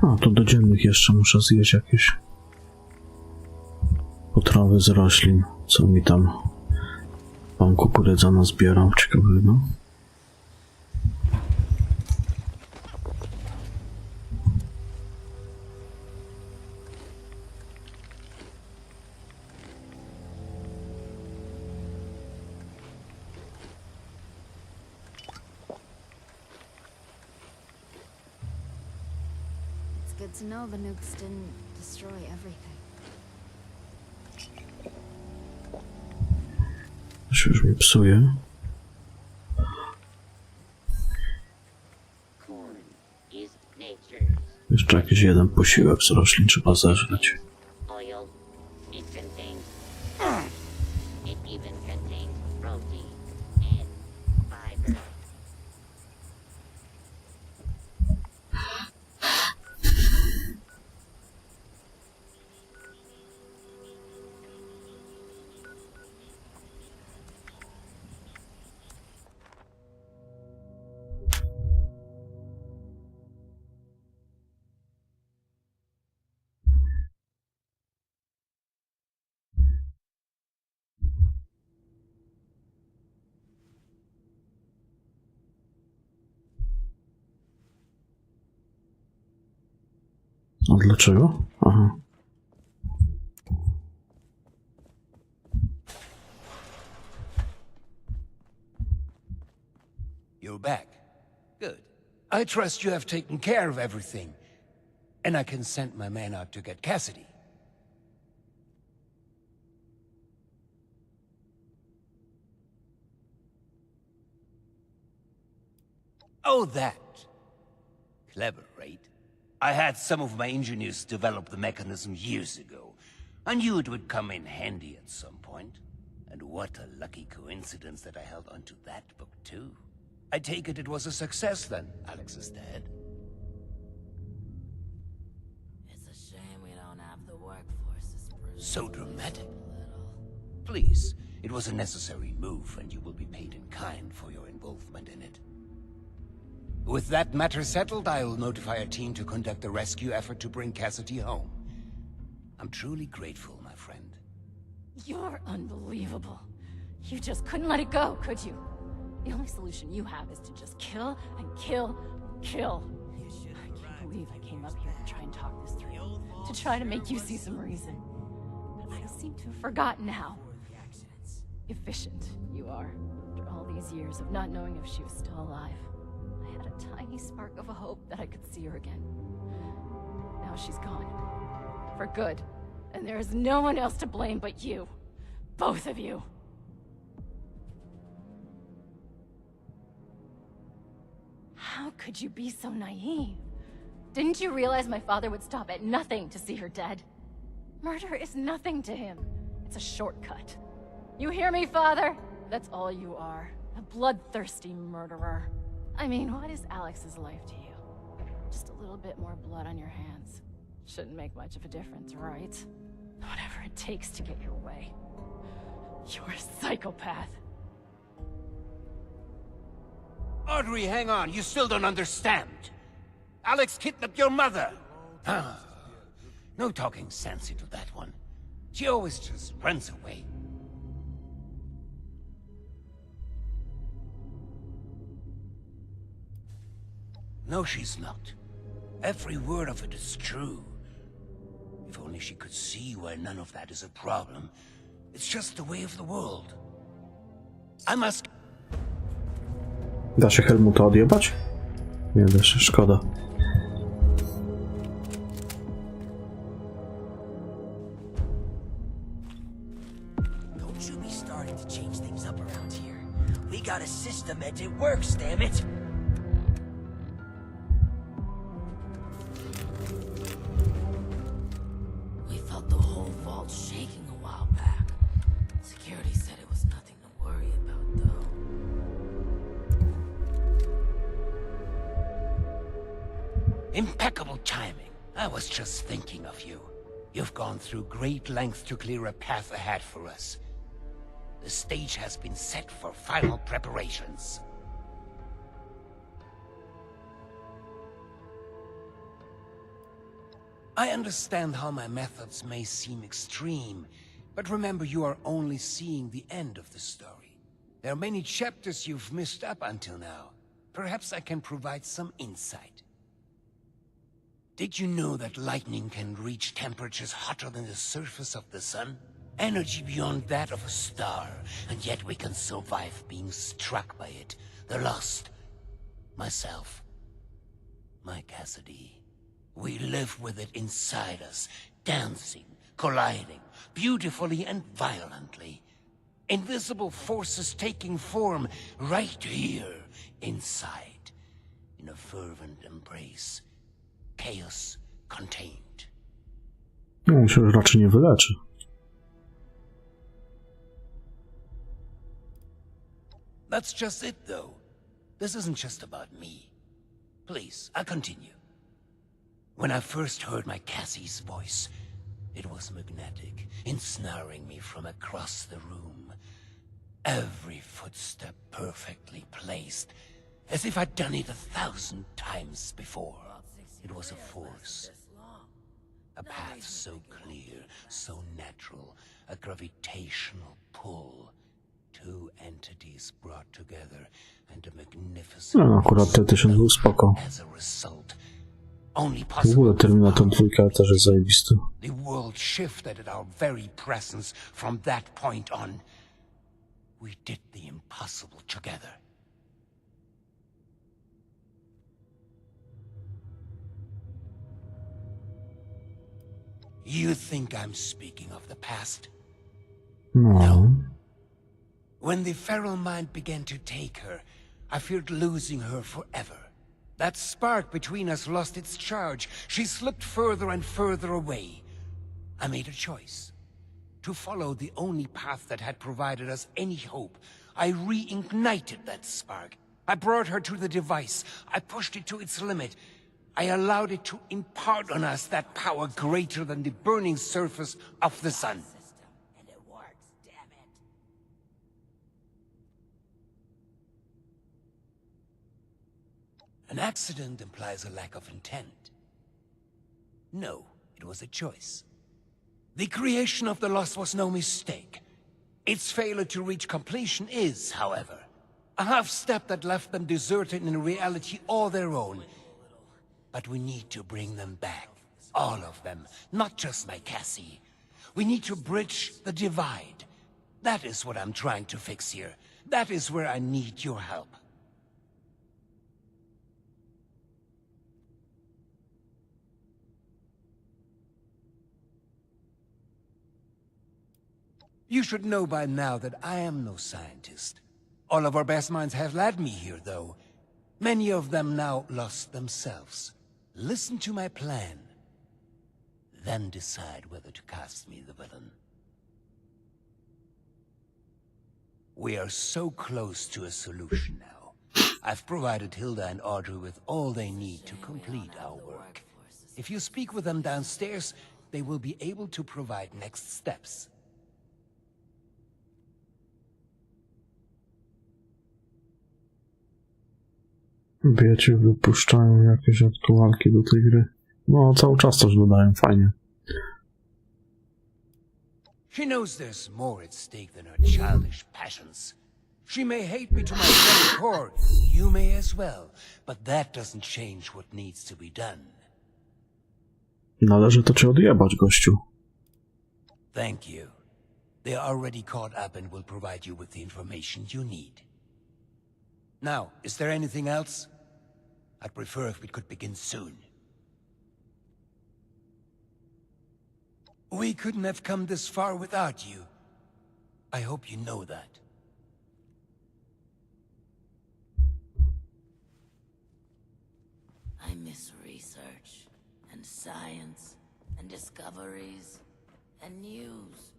A, to do dziennych jeszcze muszę zjeść jakieś potrawy z roślin. Co mi tam pan kukurydza nazbierał ciekawego. Good to know the nukes didn't destroy everything. To się już mi psuje. Jeszcze jakiś jeden posiłek z roślin trzeba zeżreć. A dlaczego? Aha. You're back. Good. I trust you have taken care of everything. And I can send my man out to get Cassidy. Oh, that. Clever, right? I had some of my engineers develop the mechanism years ago. I knew it would come in handy at some point. And what a lucky coincidence that I held onto that book, too. I take it was a success, then, Alex's dad. It's a shame we don't have the workforce as So dramatic. Please, it was a necessary move, and you will be paid in kind for your involvement in it. With that matter settled, I'll notify a team to conduct a rescue effort to bring Cassidy home. I'm truly grateful, my friend. You're unbelievable. You just couldn't let it go, could you? The only solution you have is to just kill and kill and kill. I can't believe I came up here to try and talk this through. To try to make you see some reason. But I seem to have forgotten how efficient you are. After all these years of not knowing if she was still alive, I had a tiny spark of a hope that I could see her again. Now she's gone. For good. And there is no one else to blame but you. Both of you. How could you be so naive? Didn't you realize my father would stop at nothing to see her dead? Murder is nothing to him. It's a shortcut. You hear me, Father? That's all you are. A bloodthirsty murderer. I mean, what is Alex's life to you? Just a little bit more blood on your hands. Shouldn't make much of a difference, right? Whatever it takes to get your way. You're a psychopath. Audrey, hang on. You still don't understand. Alex kidnapped your mother. No talking sense into that one. She always just runs away. No, she's not. Every word of it is true. If only she could see why none of that is a problem. It's just the way of the world. I must... Da się Helmuta odjebać? Nie da się, szkoda. Don't you be starting to change things up around here. We got a system and it works, damn it! We felt the whole vault shaking a while back. Security said it was nothing to worry about, though. Impeccable timing. I was just thinking of you. You've gone through great lengths to clear a path ahead for us. The stage has been set for final preparations. I understand how my methods may seem extreme, but remember you are only seeing the end of the story. There are many chapters you've missed up until now. Perhaps I can provide some insight. Did you know that lightning can reach temperatures hotter than the surface of the sun? Energy beyond that of a star, and yet we can survive being struck by it. The lost. Myself. My Cassidy. We live with it inside us, dancing, colliding, beautifully and violently. Invisible forces taking form right here, inside, in a fervent embrace. Chaos contained. No, on się raczej nie wyleczy. That's just it, though. This isn't just about me. Please, I'll continue. When I first heard my Cassie's voice, it was magnetic, ensnaring me from across the room. Every footstep perfectly placed, as if I'd done it 1,000 times before. It was a force. A path so clear, so natural, a gravitational pull. Two entities brought together, and a magnificent... No, akurat T1000 był spoko. As a result, only W ogóle Terminator 2 też jest zajebisty. The world shifted at our very presence. From that point on, we did the impossible together. You think I'm speaking of the past? No. When the feral mind began to take her, I feared losing her forever. That spark between us lost its charge. She slipped further and further away. I made a choice. To follow the only path that had provided us any hope. I reignited that spark. I brought her to the device. I pushed it to its limit. I allowed it to impart on us that power greater than the burning surface of the sun. And it works, damn it. An accident implies a lack of intent. No, it was a choice. The creation of the Lost was no mistake. Its failure to reach completion is, however, a half-step that left them deserted in a reality all their own. But we need to bring them back. All of them, not just my Cassie. We need to bridge the divide. That is what I'm trying to fix here. That is where I need your help. You should know by now that I am no scientist. All of our best minds have led me here, though. Many of them now lost themselves. Listen to my plan. Then decide whether to cast me the villain. We are so close to a solution now. I've provided Hilda and Audrey with all they need to complete our work. If you speak with them downstairs, they will be able to provide next steps. Wiecie, wypuszczają jakieś aktualki do tej gry. No, cały czas coś dodają, fajnie. She knows there's more at stake than her childish passions. She may hate me to my very core, you may as well, but that doesn't change what needs to be done. Należy to cię odjebać, gościu. Thank you. They are already caught up and will provide you with the information you need. Now, is there anything else? I'd prefer if we could begin soon. We couldn't have come this far without you. I hope you know that. I miss research, and science, and discoveries, and news.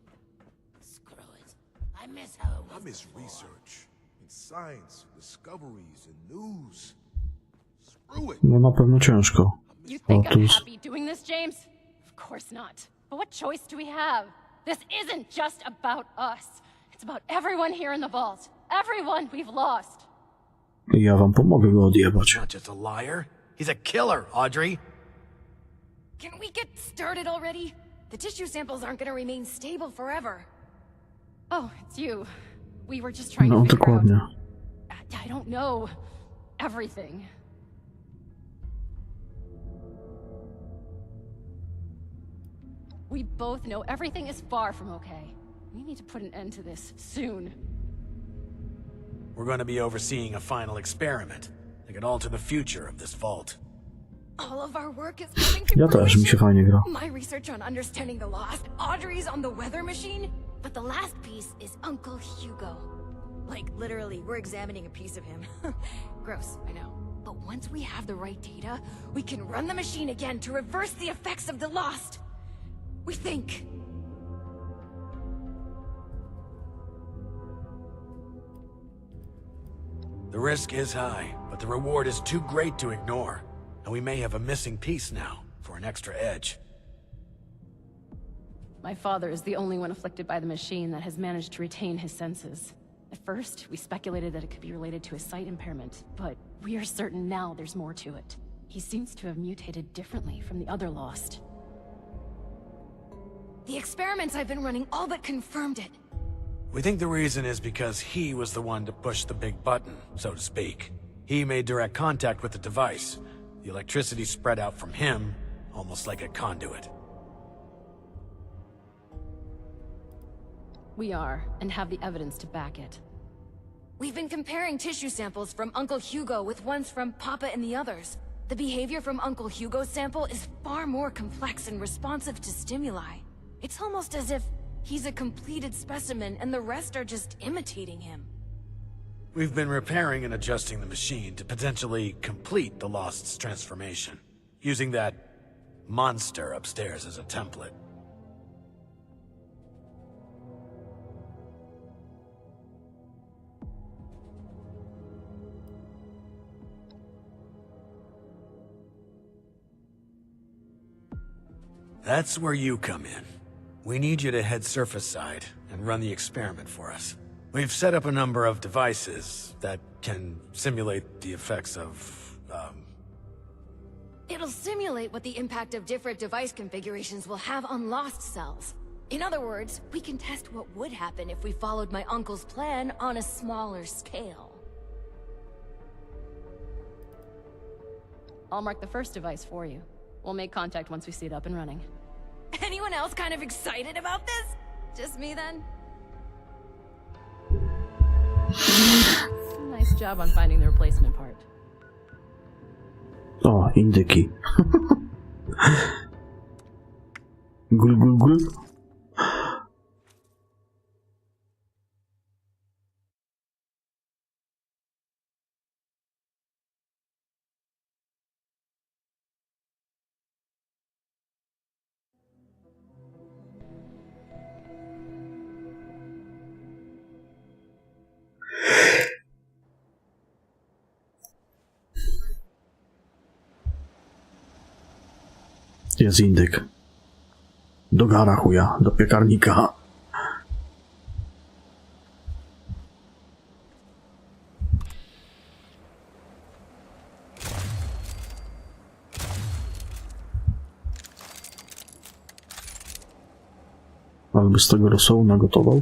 Screw it. I miss how it was I miss before. research, and science, discoveries, and news. Screw it. No na pewno ciężko. You think I'm Otóż... happy doing this, James? Of course not. But what choice do we have? This isn't just about us. It's about everyone here in the vault. Everyone we've lost. Ja wam pomogę go odjebać. Not just a liar. He's a killer, Audrey. Can we get started already? The tissue samples aren't gonna remain stable forever. Oh, it's you. We were just trying No, to figure out... dokładnie. I don't know. Everything. We both know everything is far from okay. We need to put an end to this, soon. We're going to be overseeing a final experiment that could alter the future of this vault. All of our work is coming to Ja też, mi się fruition. fajnie gra. My research on understanding the lost, Audrey's on the weather machine, but the last piece is Uncle Hugo. Like, literally, we're examining a piece of him. Gross, I know. But once we have the right data, we can run the machine again to reverse the effects of the lost. We think. The risk is high, but the reward is too great to ignore. And we may have a missing piece now, for an extra edge. My father is the only one afflicted by the machine that has managed to retain his senses. At first, we speculated that it could be related to his sight impairment, but we are certain now there's more to it. He seems to have mutated differently from the other lost. The experiments I've been running all but confirmed it. We think the reason is because he was the one to push the big button, so to speak. He made direct contact with the device. The electricity spread out from him, almost like a conduit. We are, and have the evidence to back it. We've been comparing tissue samples from Uncle Hugo with ones from Papa and the others. The behavior from Uncle Hugo's sample is far more complex and responsive to stimuli. It's almost as if he's a completed specimen and the rest are just imitating him. We've been repairing and adjusting the machine to potentially complete the Lost's transformation, using that monster upstairs as a template. That's where you come in. We need you to head surface side and run the experiment for us. We've set up a number of devices that can simulate the effects of, It'll simulate what the impact of different device configurations will have on lost cells. In other words, we can test what would happen if we followed my uncle's plan on a smaller scale. I'll mark the first device for you. We'll make contact once we see it up and running. Anyone else kind of excited about this? Just me then? Nice job on finding the replacement part. O, indyki. Gul, gul, gul. Jest indyk. Do gara chuja, do piekarnika. Albo z tego rosołu nagotował.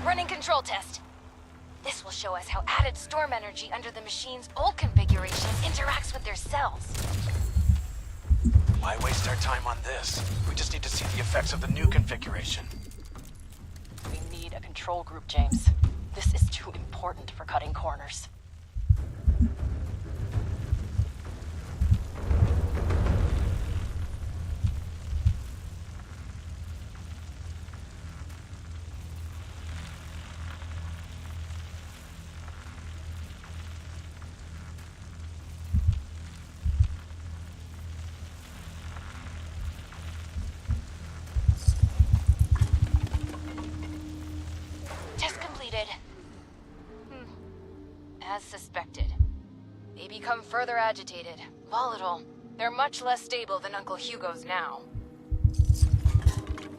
Running control test. This will show us how added storm energy under the machine's old configuration interacts with their cells. Why waste our time on this? We just need to see the effects of the new configuration. We need a control group, James. This is too important for cutting corners. Test completed. As suspected. They become further agitated, volatile. They're much less stable than Uncle Hugo's now.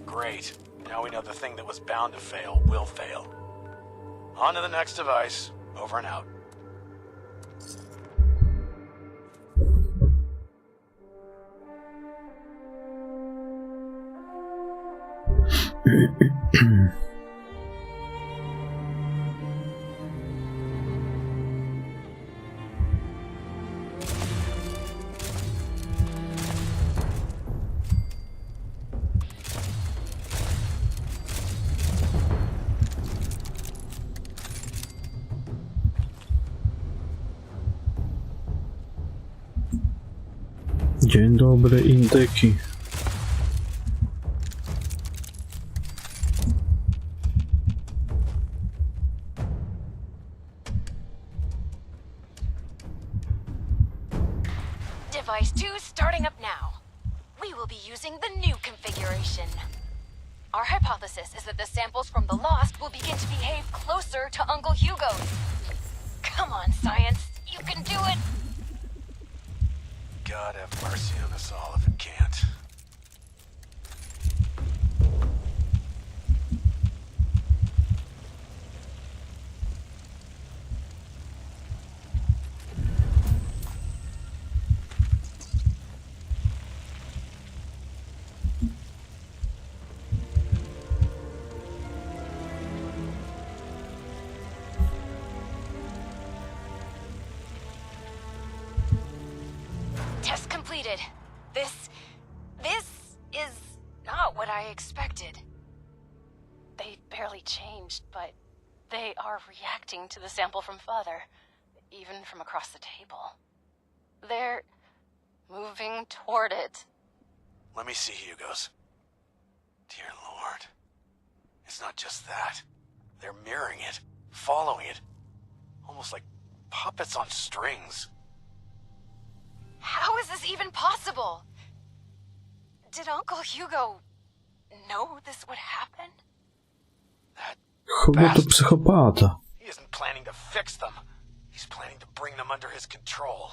Great. Now we know the thing that was bound to fail will fail. On to the next device. Over and out. Dzień dobry, indyki. Device 2 starting up now. We will be using the new configuration. Our hypothesis is that the samples from the lost will begin to behave closer to Uncle Hugo's. Come on, science. You can do it. God have mercy on us all if it can't. Test completed. This is not what I expected. They barely changed, but they are reacting to the sample from Father, even from across the table. They're moving toward it. Let me see Hugo's. Dear Lord. It's not just that. They're mirroring it, following it. Almost like puppets on strings. How is this even possible? Did Uncle Hugo know this would happen? That Hugo to bastard. psychopata. He isn't planning to fix them. He's planning to bring them under his control.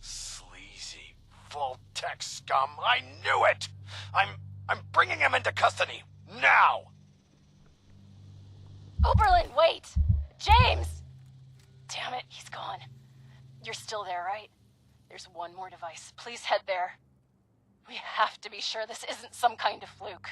Sleazy, Voltech scum. I knew it! I'm bringing him into custody. Now! Oberlin, wait! James! Damn it, he's gone. You're still there, right? There's one more device. Please head there. We have to be sure this isn't some kind of fluke.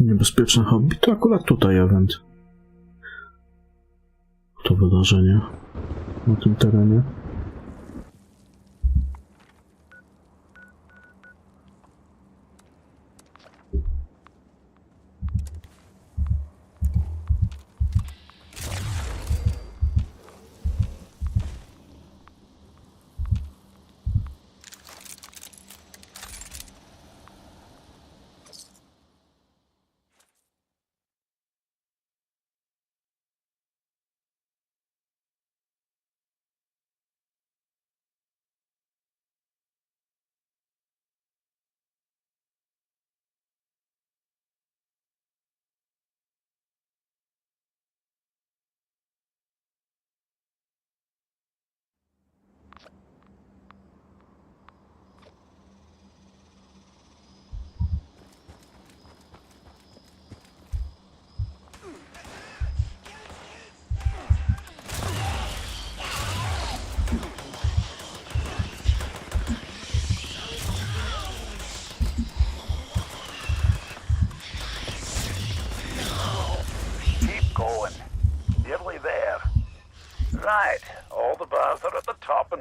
Niebezpieczne hobby. To akurat tutaj event. To wydarzenie na tym terenie.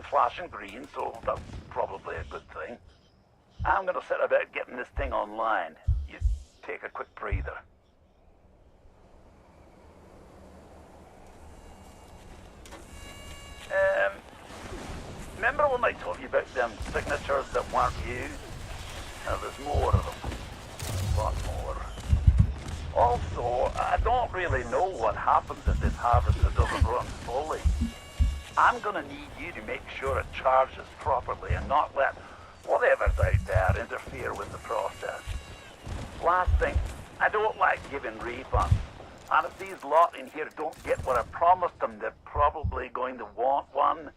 everything's flashing green, so that's probably a good thing. I'm gonna set about getting this thing online. You take a quick breather. Remember when I told you about them signatures that weren't used? Now, there's more of them. A lot more. Also, I don't really know what happens if this harvester doesn't run fully. I'm gonna need you to make sure it charges properly and not let whatever's out there interfere with the process. Last thing, I don't like giving refunds. And if these lot in here don't get what I promised them, they're probably going to want one.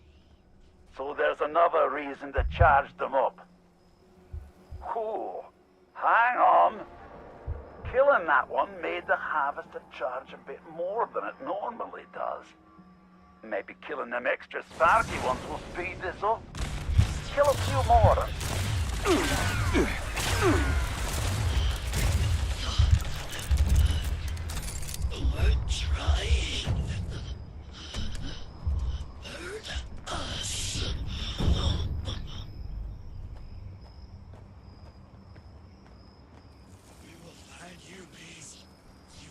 So there's another reason to charge them up. Cool. Hang on. Killing that one made the harvester charge a bit more than it normally does. Maybe killing them extra sparky ones will speed this up. Kill a few more. We're trying. Hurt us. We will find you, beast. You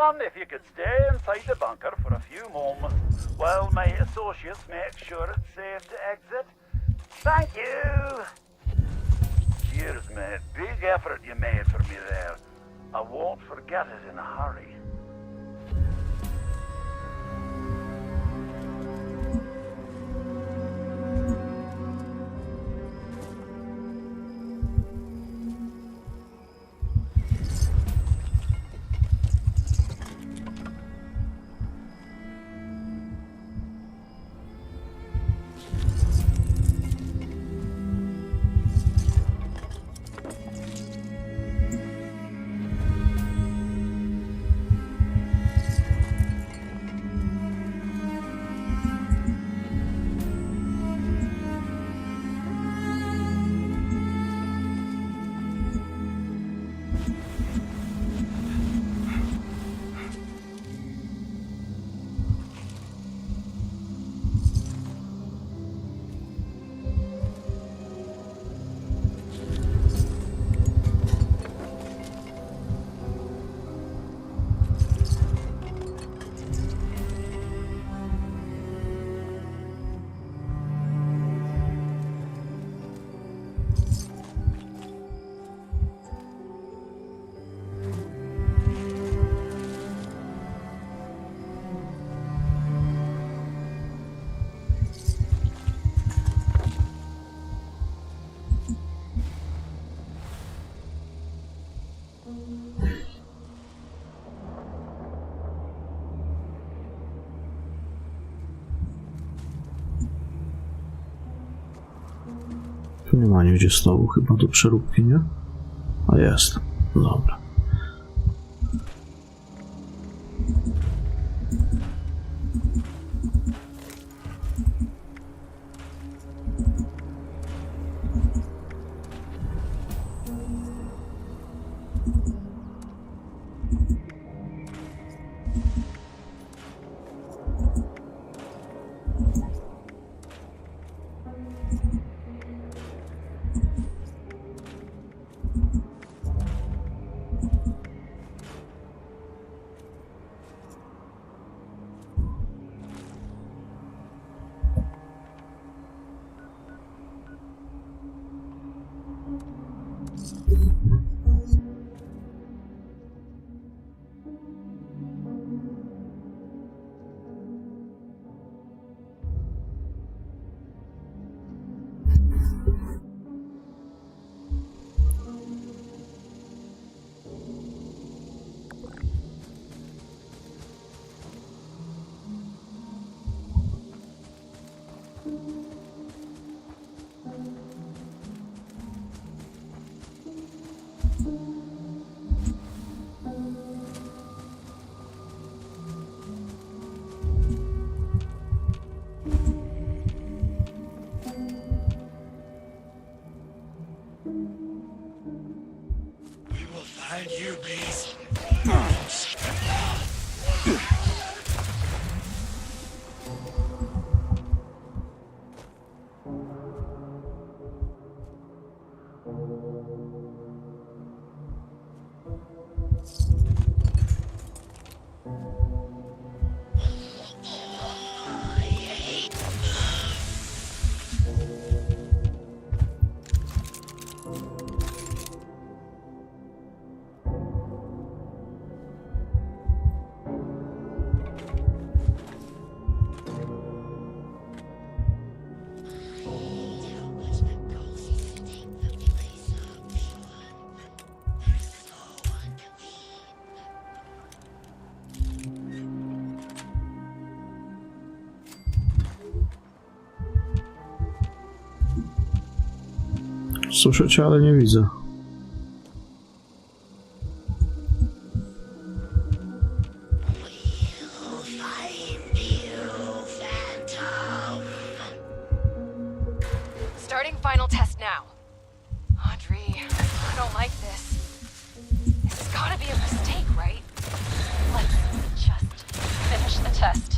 Captain, if you could stay inside the bunker for a few moments while my associates make sure it's safe to exit. Thank you! Cheers, mate. Big effort you made for me there. I won't forget it in a hurry. Tu nie ma nigdzie stołu chyba do przeróbki, nie? A jest. Dobra. Słyszę cię, ale nie widzę. Starting final test now. Audrey, I don't like this. This has gotta be a mistake, right? Let's just finish the test.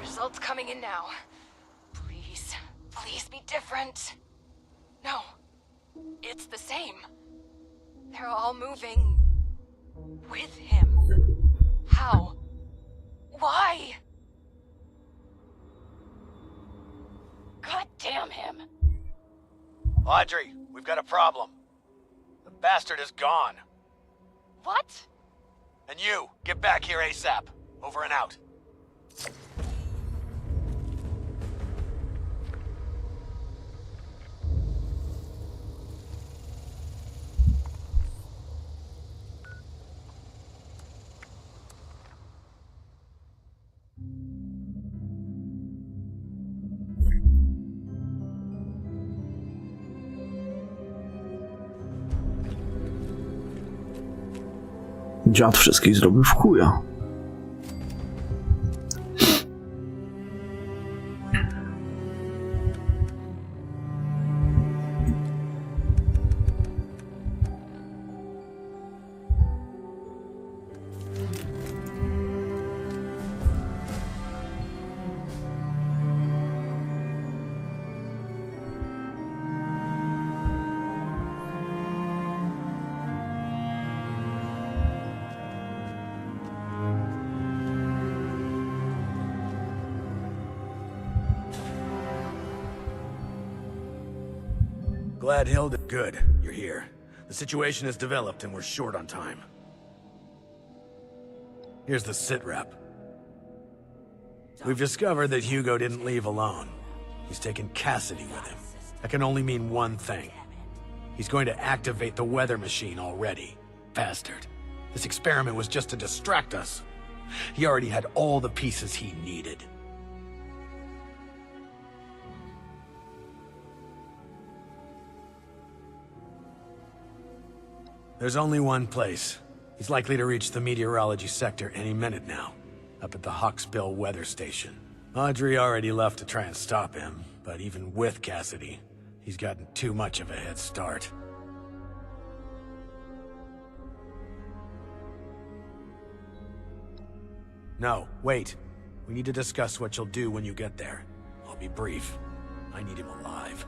Results coming in now. Please, please be different. No, it's the same. They're all moving with him. How? Why? God damn him. Audrey, we've got a problem. The bastard is gone. What? And you, get back here ASAP. Over and out. Dziad wszystkich zrobił w chuja. Glad Hilda. Good, you're here. The situation has developed and we're short on time. Here's the sitrep. We've discovered that Hugo didn't leave alone. He's taken Cassidy with him. That can only mean one thing. He's going to activate the weather machine already. Bastard. This experiment was just to distract us. He already had all the pieces he needed. There's only one place. He's likely to reach the meteorology sector any minute now, up at the Hawksbill weather station. Audrey already left to try and stop him, but even with Cassidy, he's gotten too much of a head start. No, wait. We need to discuss what you'll do when you get there. I'll be brief. I need him alive.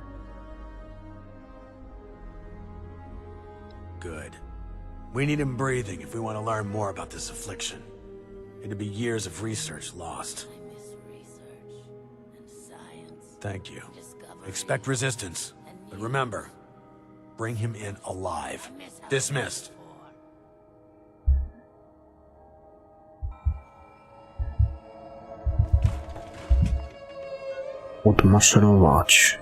Good. We need him breathing if we want to learn more about this affliction. It'd be years of research lost. I miss research and science. Thank you. Discovery. Expect resistance, but remember, bring him in alive. I miss how Dismissed. Odmaszerować.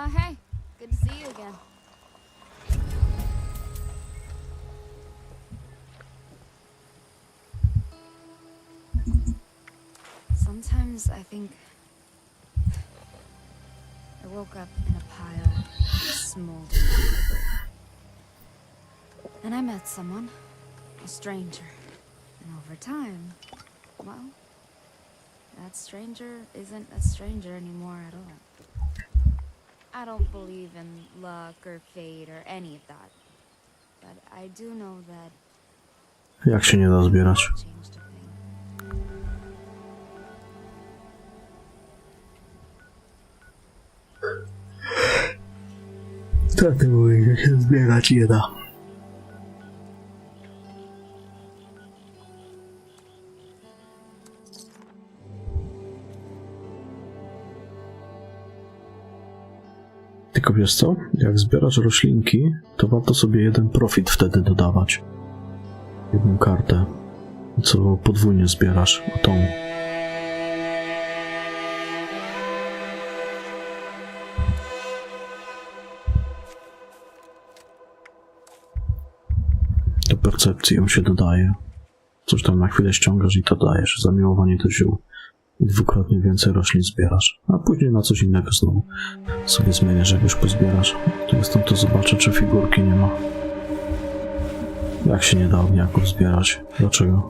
Hey, good to see you again. Sometimes I think I woke up in a pile of smoldering debris. And I met someone, a stranger. And over time, well, that stranger isn't a stranger anymore at all. I don't believe in luck or fate or any of that. But I do know that Jak się nie da zbierać? changed a thing. Co ty mówisz, że się zbierać nie da? Tylko wiesz co? Jak zbierasz roślinki, to warto sobie jeden profit wtedy dodawać. Jedną kartę, co podwójnie zbierasz, o tą. Do percepcji ją się dodaje. Coś tam na chwilę ściągasz i to dajesz. Zamiłowanie do ziół. I dwukrotnie więcej roślin zbierasz. A później na coś innego znowu sobie zmieniasz, jak już pozbierasz. Tu jestem, to zobaczę, czy figurki nie ma. Jak się nie da ogniaków zbierać? Dlaczego?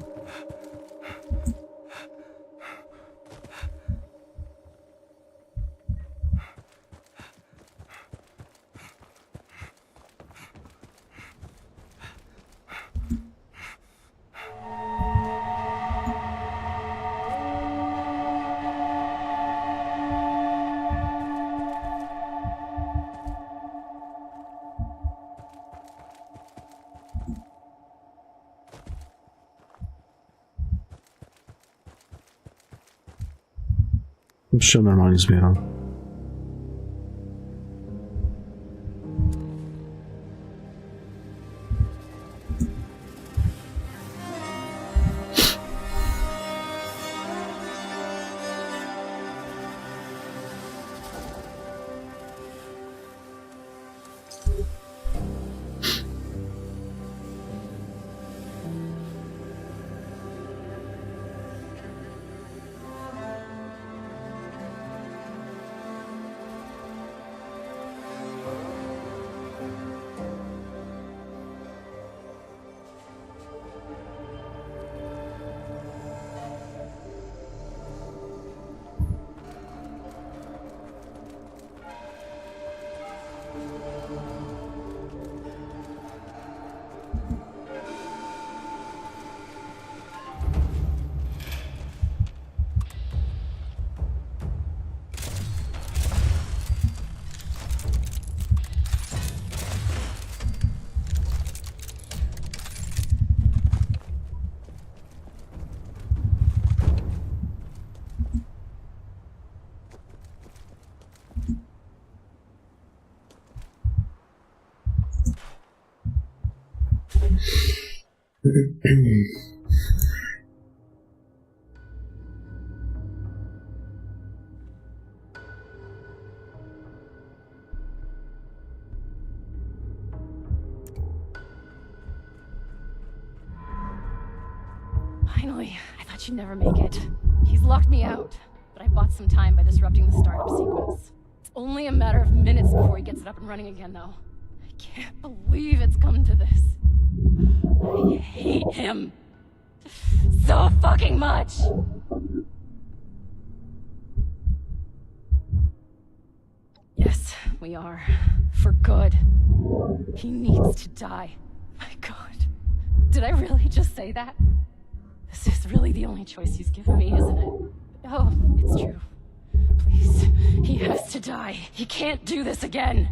Już się normalnie zbieram. Finally, I thought you'd never make it. He's locked me out, but I bought some time by disrupting the startup sequence. It's only a matter of minutes before he gets it up and running again, though. I can't believe it's come to this. I hate him so fucking much. Yes, we are. For good. He needs to die. My God. Did I really just say that? This is really the only choice he's given me, isn't it? Oh, it's true. Please, he has to die. He can't do this again.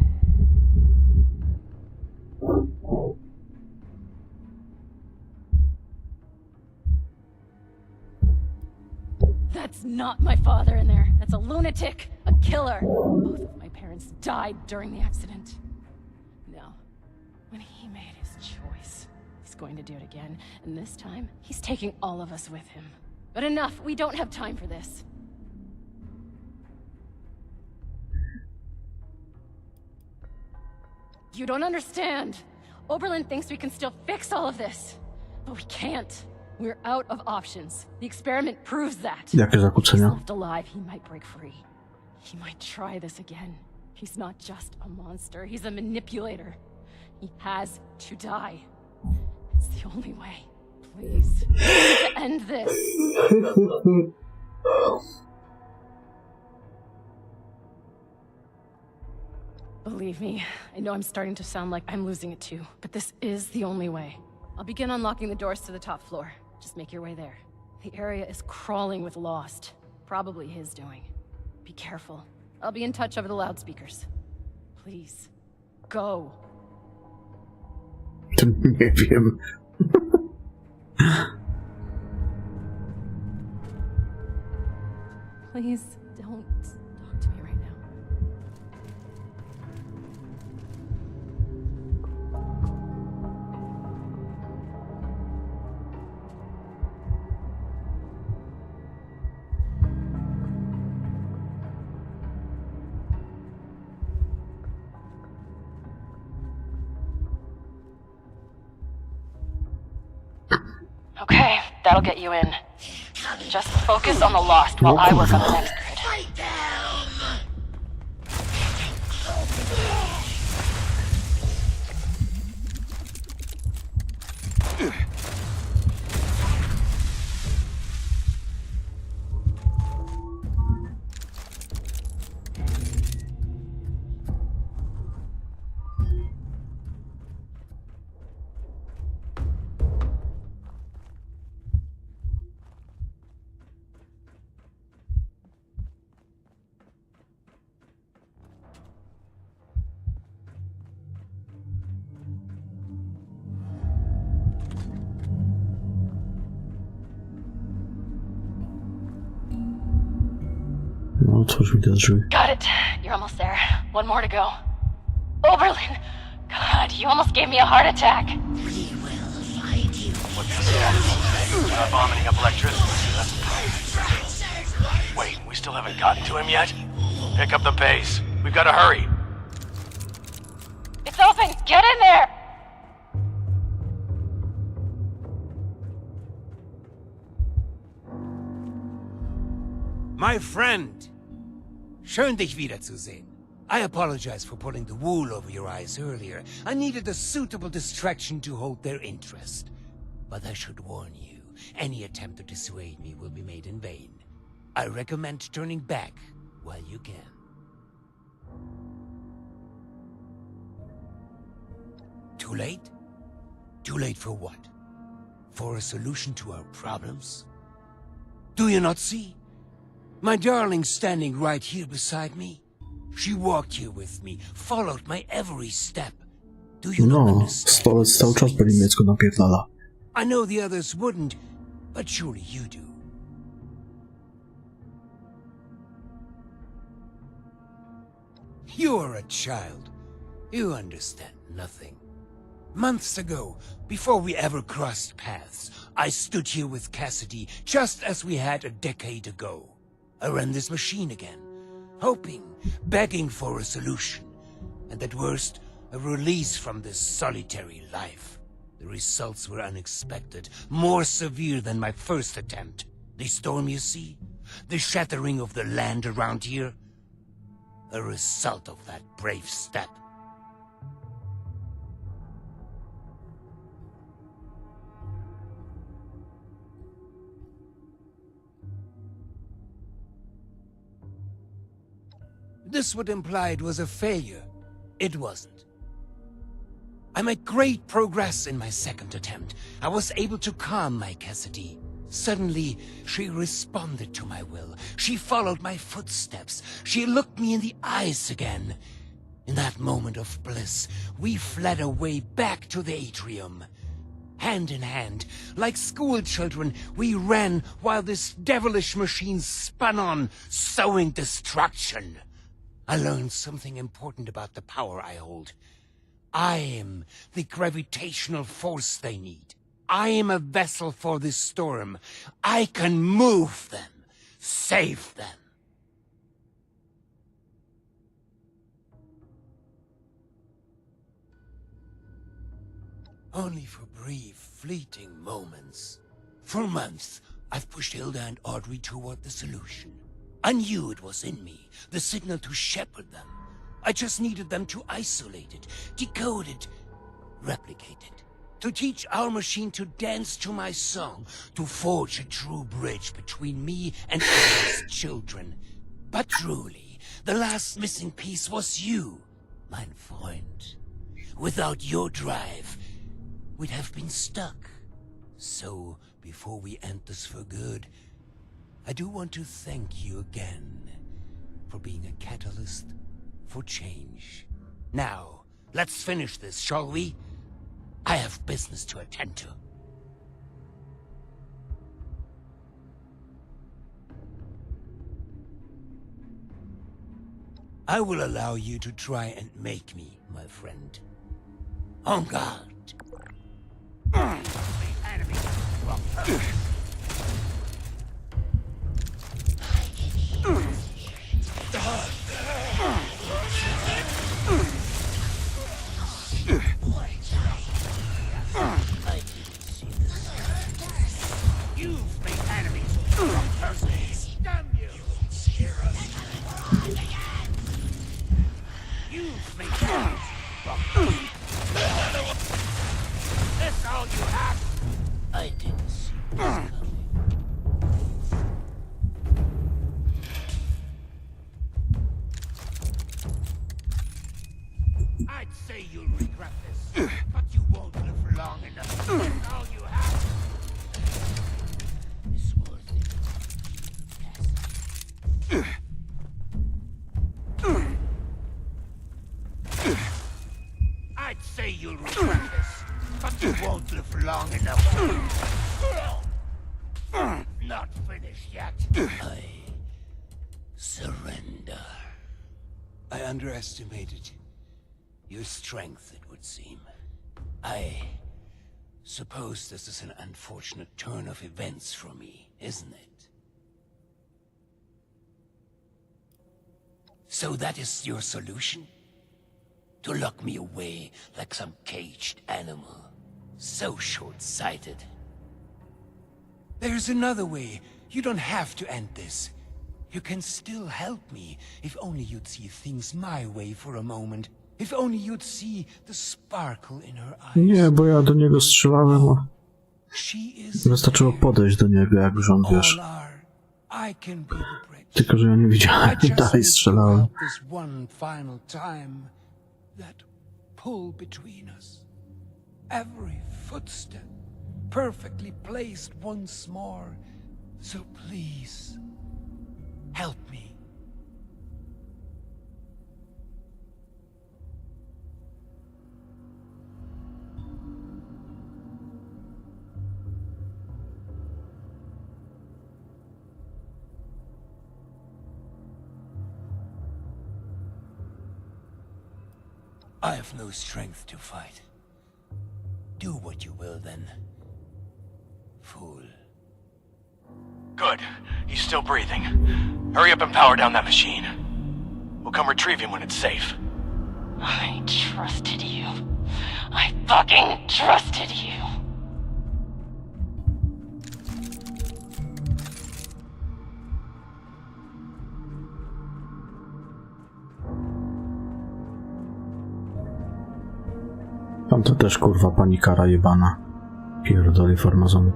That's not my father in there. That's a lunatic, a killer. Both of my parents died during the accident. No, when he made his choice, he's going to do it again, and this time, he's taking all of us with him. But enough, we don't have time for this. You don't understand. Oberlin thinks we can still fix all of this, but we can't. We're out of options. The experiment proves that. Jakie If he's zakłócenia? left alive, he might break free. He might try this again. He's not just a monster, he's a manipulator. He has to die. It's the only way. Please. We need to end this. Believe me, I know I'm starting to sound like I'm losing it too, but this is the only way. I'll begin unlocking the doors to the top floor. Just make your way there. The area is crawling with Lost. Probably his doing. Be careful. I'll be in touch over the loudspeakers. Please, go. Nie wiem. Please don't talk to me right now. Okay, that'll get you in. Just focus on the Lost while I work on the next grid. No, otwórz mi te drzwi. Got it. You're almost there. One more to go. Oberlin! God, you almost gave me a heart attack. What's the status? Not vomiting up electricity. That's perfect. Wait, we still haven't gotten to him yet? Pick up the pace. We've got to hurry. It's open! Get in there! My friend! Schön, dich wiederzusehen. I apologize for pulling the wool over your eyes earlier. I needed a suitable distraction to hold their interest. But I should warn you, any attempt to dissuade me will be made in vain. I recommend turning back while you can. Too late? Too late for what? For a solution to our problems? Do you not see? My darling standing right here beside me. She walked here with me, followed my every step. Do you not No, understand? stolec cały czas po niemiecku napierdala. I know the others wouldn't, but surely you do. You are a child. You understand nothing. Months ago, before we ever crossed paths, I stood here with Cassidy just as we had a decade ago. I ran this machine again, hoping, begging for a solution, and at worst, a release from this solitary life. The results were unexpected, more severe than my first attempt. The storm, you see? The shattering of the land around here? A result of that brave step. This would imply it was a failure. It wasn't. I made great progress in my second attempt. I was able to calm my Cassidy. Suddenly, she responded to my will. She followed my footsteps. She looked me in the eyes again. In that moment of bliss, we fled away back to the atrium. Hand in hand, like school children, we ran while this devilish machine spun on, sowing destruction. I learned something important about the power I hold. I am the gravitational force they need. I am a vessel for this storm. I can move them, save them. Only for brief, fleeting moments. For months, I've pushed Hilda and Audrey toward the solution. I knew it was in me, the signal to shepherd them. I just needed them to isolate it, decode it, replicate it. To teach our machine to dance to my song, to forge a true bridge between me and Hilda's children. But truly, the last missing piece was you, mein Freund. Without your drive, we'd have been stuck. So, before we end this for good, I do want to thank you again for being a catalyst for change. Now, let's finish this, shall we? I have business to attend to. I will allow you to try and make me, my friend. En garde. You've made enemies from persons. Damn you! You've made enemies from persons. That's all you have. I didn't see this coming. I'd say you'll regret this, but you won't live long enough. That's all you have. It's worth it. I'd say you'll regret this, but you won't live long enough. Not finished yet. I surrender. I underestimated your strength, it would seem. I suppose this is an unfortunate turn of events for me, isn't it? So that is your solution? To lock me away like some caged animal? So short-sighted. There's another way. You don't have to end this. You can still help me, if only you'd see things my way for a moment. If only you'd see the sparkle in her eyes. Nie, bo ja do niego strzelałem, a She is wystarczyło podejść do niego, jak już on, wiesz. all are. I can be the bridge. Tylko, że ja nie widziałem, I just dalej need to strzelałem. help this one final time. That pull between us. Every footstep perfectly placed once more. So please, help me. I have no strength to fight. Do what you will, then. Fool. Good. He's still breathing. Hurry up and power down that machine. We'll come retrieve him when it's safe. I trusted you. I fucking trusted you. Tam to też kurwa panikara jebana. Pierdoli farmazony.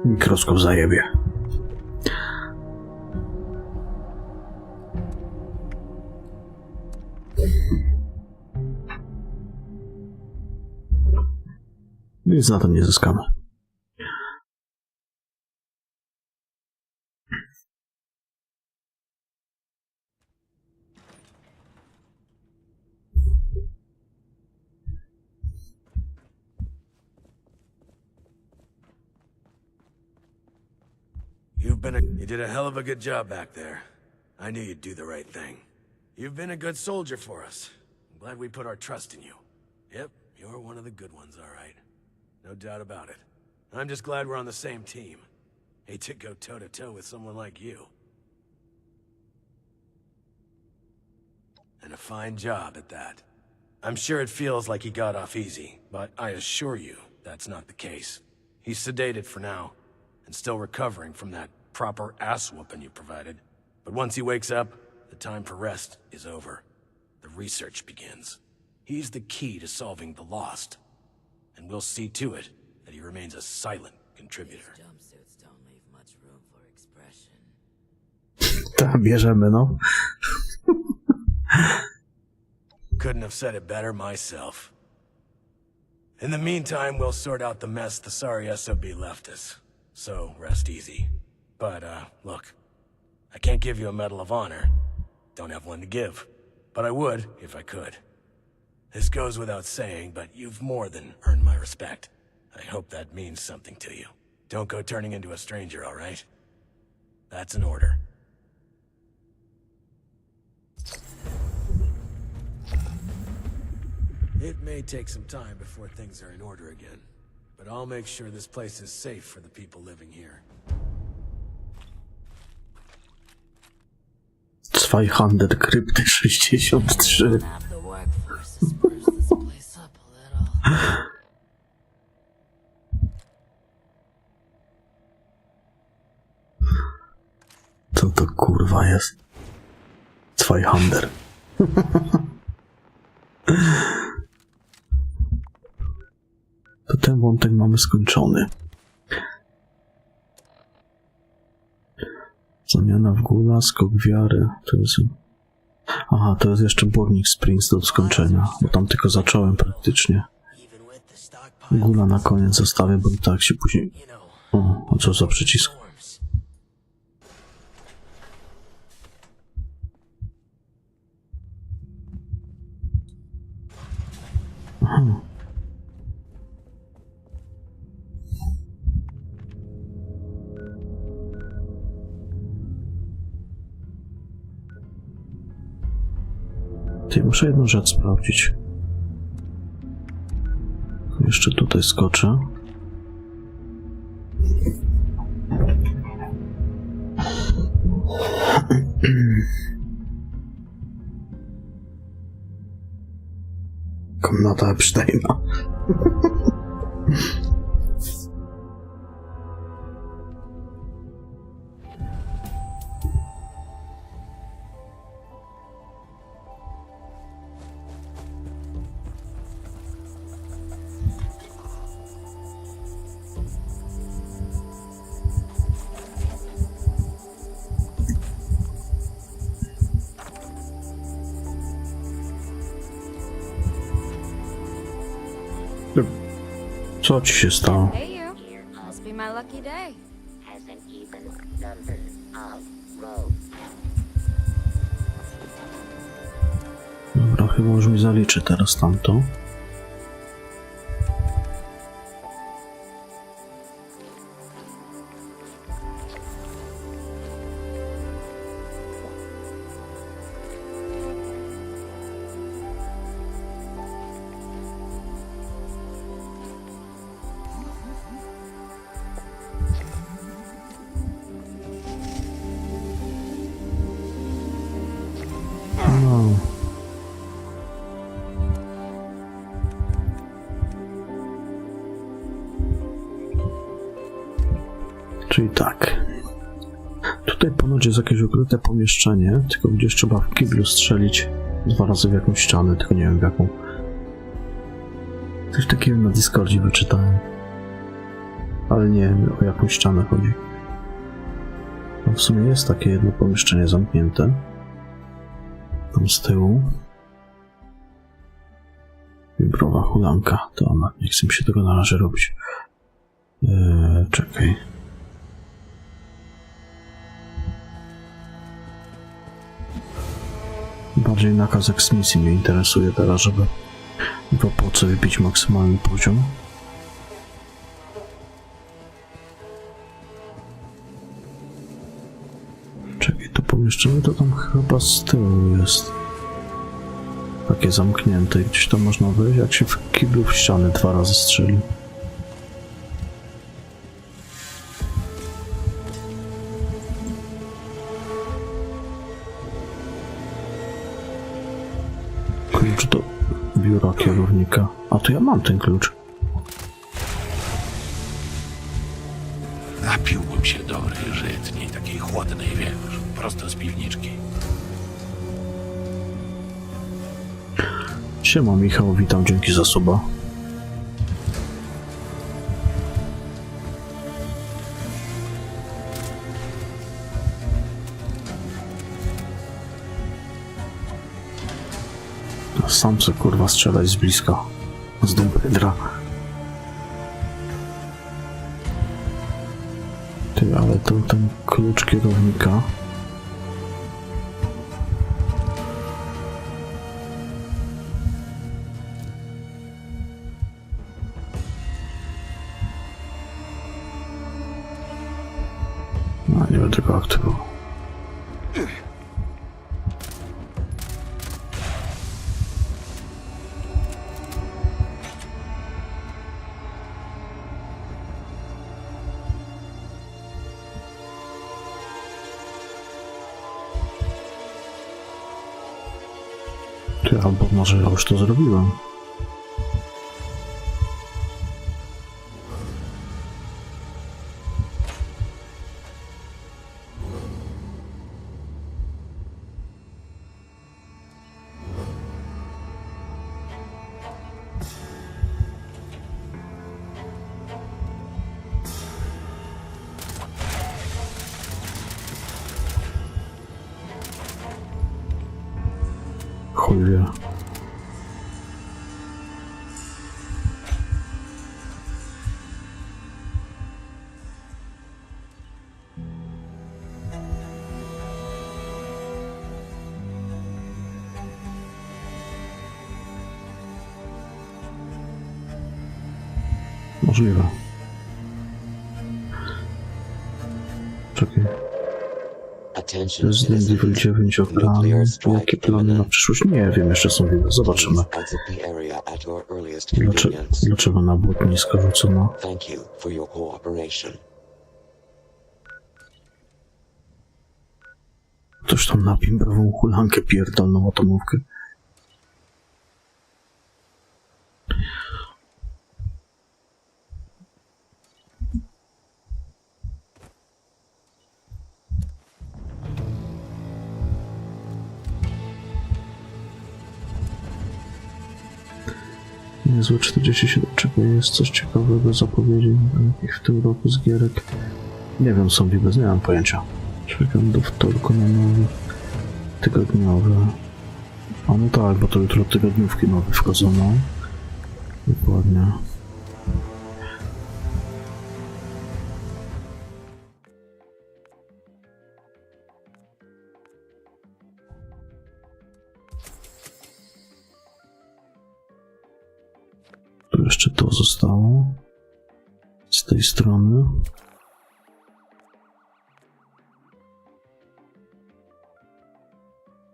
Mikroskop zajebie. Nic na tym nie zyskamy. You did a hell of a good job back there. I knew you'd do the right thing. You've been a good soldier for us. I'm glad we put our trust in you. Yep, you're one of the good ones, all right. No doubt about it. I'm just glad we're on the same team. Hate to go toe-to-toe with someone like you. And a fine job at that. I'm sure it feels like he got off easy, but I assure you that's not the case. He's sedated for now, and still recovering from that proper ass-whooping you provided. But once he wakes up, the time for rest is over. The research begins. He's the key to solving the Lost. And we'll see to it that he remains a silent contributor. Jumpsuits don't leave much room for expression. Tak, bierzemy, no. Couldn't have said it better myself. In the meantime, we'll sort out the mess the sorry SOB left us. So, rest easy. But, look. I can't give you a Medal of Honor. Don't have one to give. But I would, if I could. This goes without saying, but you've more than earned my respect. I hope that means something to you. Don't go turning into a stranger, all right? That's an order. It may take some time before things are in order again, but I'll make sure this place is safe for the people living here. 200 krypty 63. Have the workforce to spruce this place up a little. Co to kurwa jest? 200. To ten wątek mamy skończony. Zamiana w gula, skok wiary. To jest... Aha, to jest jeszcze Burning Springs do skończenia, bo tam tylko zacząłem praktycznie. Gula na koniec zostawię, bo i tak się później... O, a co za przycisk? Aha. Ty, muszę jedną rzecz sprawdzić. Jeszcze tutaj skoczę. Komnata Epsteina. Co ci się stało? Hey you, must be my lucky day. Has an even number of rows. Dobra, chyba już mi zaliczy teraz tamto. No. Czyli tak. Tutaj ponoć jest jakieś ukryte pomieszczenie, tylko gdzieś trzeba w kiblu strzelić 2 razy w jakąś ścianę, tylko nie wiem w jaką. Coś takiego na Discordzie wyczytałem. Ale nie wiem, o jaką ścianę chodzi. No w sumie jest takie jedno pomieszczenie zamknięte. Tam z tyłu. Wibrowa hulanka. To ona. Nie chcę mi się tego na razie robić. Czekaj. Bardziej nakaz eksmisji mnie interesuje teraz, żeby w opoce wybić maksymalny poziom. To pomieszczenie to tam chyba z tyłu jest. Takie zamknięte. Gdzieś tam można wejść, jak się w kiblu w ścianę 2 razy strzeli. Klucz do biura kierownika. A to ja mam ten klucz. Napiłbym się dobrej żytniej, takiej chłodnej, wiesz, prosto z piwniczki. Siema Michał, witam, dzięki za suba. Sam se kurwa strzelać z bliska. Z dumpydra. Ty, ale to ten klucz kierownika. No, nie będę go aktywował. Ty, albo może ja już to zrobiłem. Chuj wie. Możliwe. Czekaj. Resident Evil 9 o plan. Jakie plany na przyszłość? Nie wiem, jeszcze są wiele. Zobaczymy. Dlaczego na błotnisko rzucono? Ktoś tam na pimbową hulankę pierdolną atomówkę. Niezłe 47. Czego jest coś ciekawego zapowiedzi jakich w tym roku z gierek? Nie wiem, są bez, nie mam pojęcia. Czekam do wtorku na nowy tygodniowy. A no tak, bo to jutro tygodniówki nowe wchodzą, no. Dokładnie. Tu jeszcze to zostało z tej strony.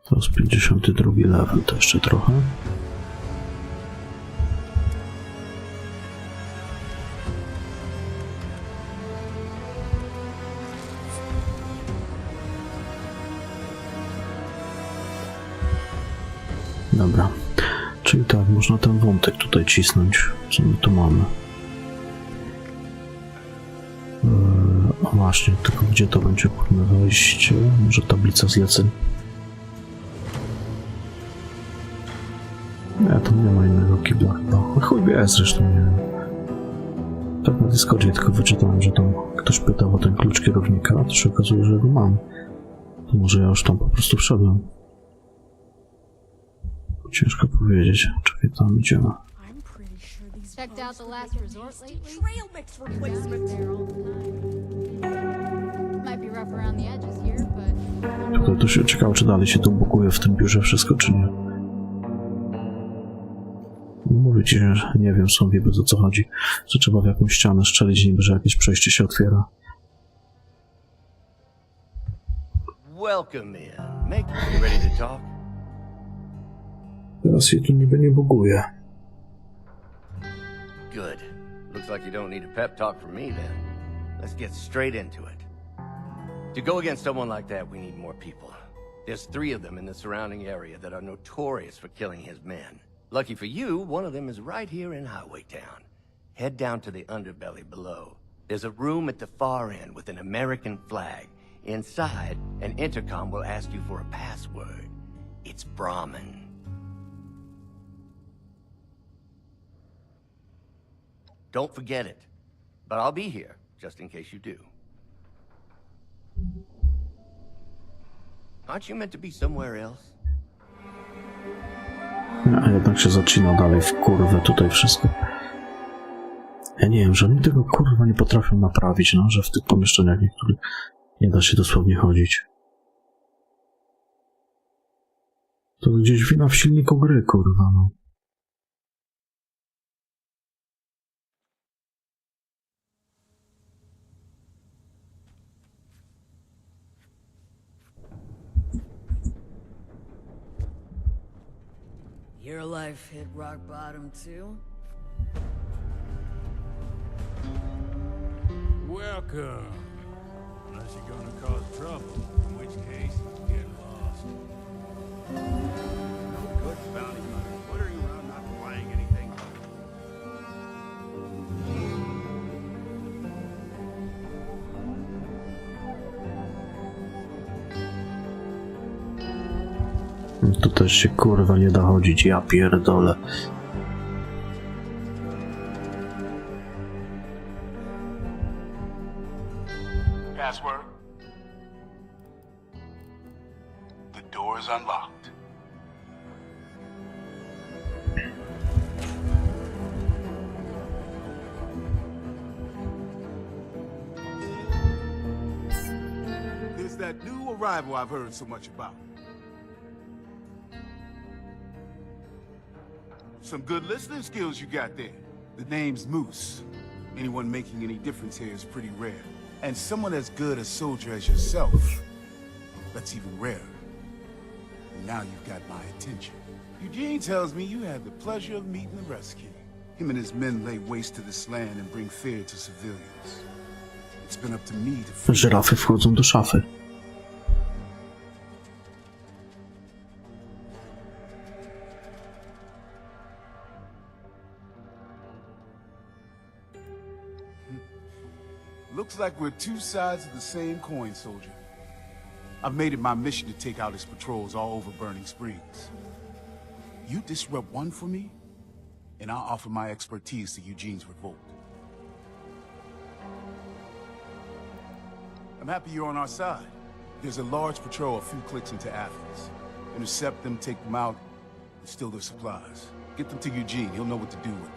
To jest 52 level, to jeszcze trochę. Dobra. Czyli tak, można ten wątek tutaj cisnąć, co my tu mamy. A właśnie, tylko gdzie to będzie kurne wejście? Może tablica zleceń? Nie, tam nie ma innego kibla chyba. Chuj wie, zresztą nie wiem. Tak na Discordzie tylko wyczytałem, że tam ktoś pytał o ten klucz kierownika, a to się okazuje, że go mam. To może ja już tam po prostu wszedłem. Ciężko powiedzieć. Czekaj, tam idziemy. Tylko to się ciekawe, czy dalej się tu buguje w tym biurze wszystko, czy nie. Mówię ci, że nie wiem, są wiemy, o co chodzi. Że trzeba w jakąś ścianę strzelić, niby, że jakieś przejście się otwiera. welcome in. Make you ready to talk? Teraz się tu niby nie buguje. Good. Looks like you don't need a pep talk from me then. Let's get straight into it. To go against someone like that, we need more people. There's 3 of them in the surrounding area that are notorious for killing his men. Lucky for you, one of them is right here in Highway Town. Head down to the underbelly below. There's a room at the far end with an American flag. Inside, an intercom will ask you for a password. It's Brahmin. Don't forget it. But I'll be here, just in case you do. Aren't you meant to be somewhere else? A jednak się zacina dalej w kurwę tutaj wszystko. Ja nie wiem, że oni tego kurwa nie potrafią naprawić, no, że w tych pomieszczeniach niektórych nie da się dosłownie chodzić. To gdzieś wina w silniku gry, kurwa, no. Your life hit rock bottom too? Welcome. Unless you're gonna cause trouble, in which case, get lost. No good bounty hunters wandering around not buying anything. Tu też się kurwa nie da chodzić, ja pierdolę. Password? The door is unlocked. There's that new arrival I've heard so much about. Some good listening skills you got there. The name's Moose. Anyone making any difference here is pretty rare. And someone as good a soldier as yourself, that's even rarer. Now you've got my attention. Eugene tells me you had the pleasure of meeting the rescue. Him and his men lay waste to this land and bring fear to civilians. It's been up to me to... Żyrafy wchodzą do szafy. Looks like we're 2 sides of the same coin, soldier. I've made it my mission to take out his patrols all over Burning Springs. You disrupt one for me, and I'll offer my expertise to Eugene's revolt. I'm happy you're on our side. There's a large patrol a few clicks into Athens. Intercept them, take them out, and steal their supplies. Get them to Eugene. He'll know what to do with them.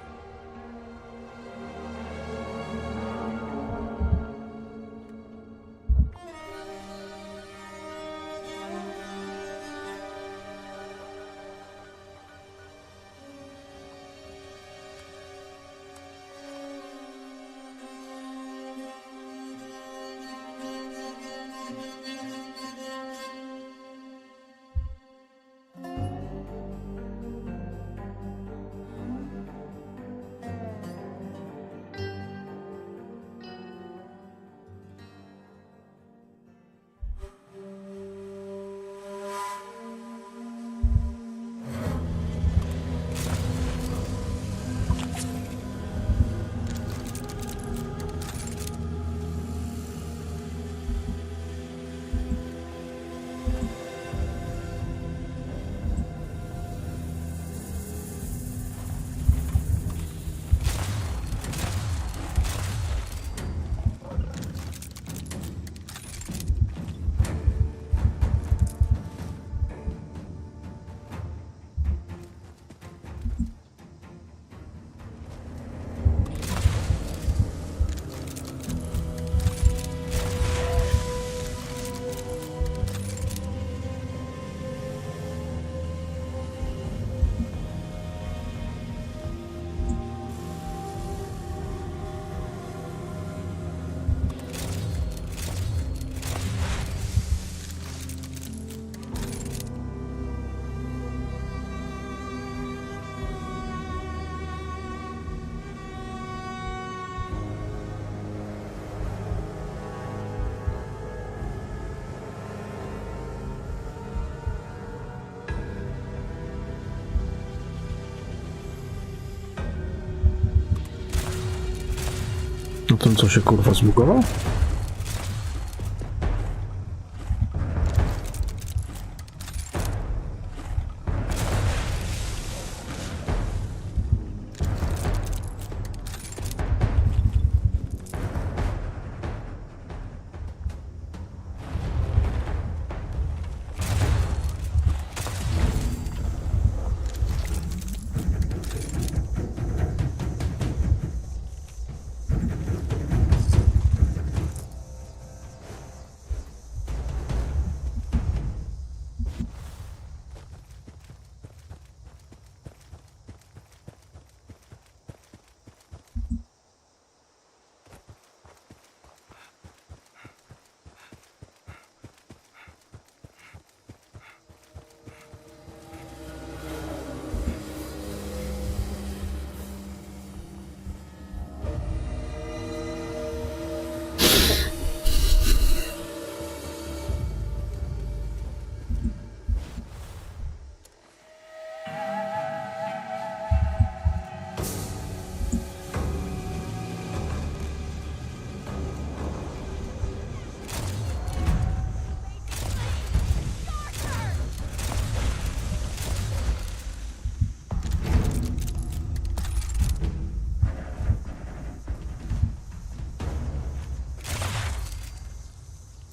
No ten co się kurwa zbugował?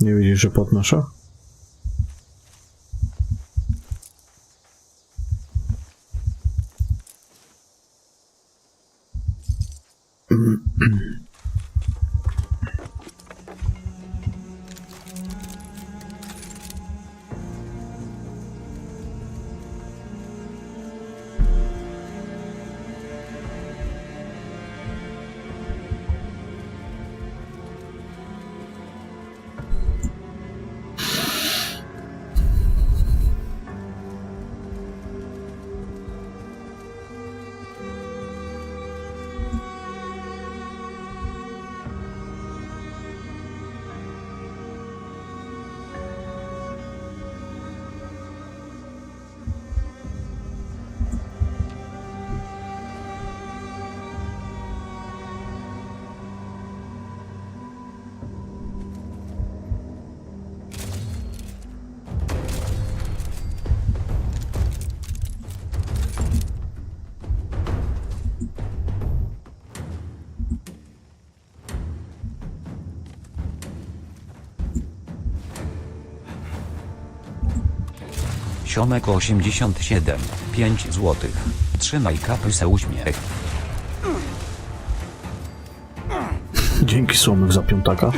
Nie widzisz, że podnoszę? Siomek 87, 5 złotych. Trzymaj kapy se uśmiech. Dzięki Słomek za piątaka.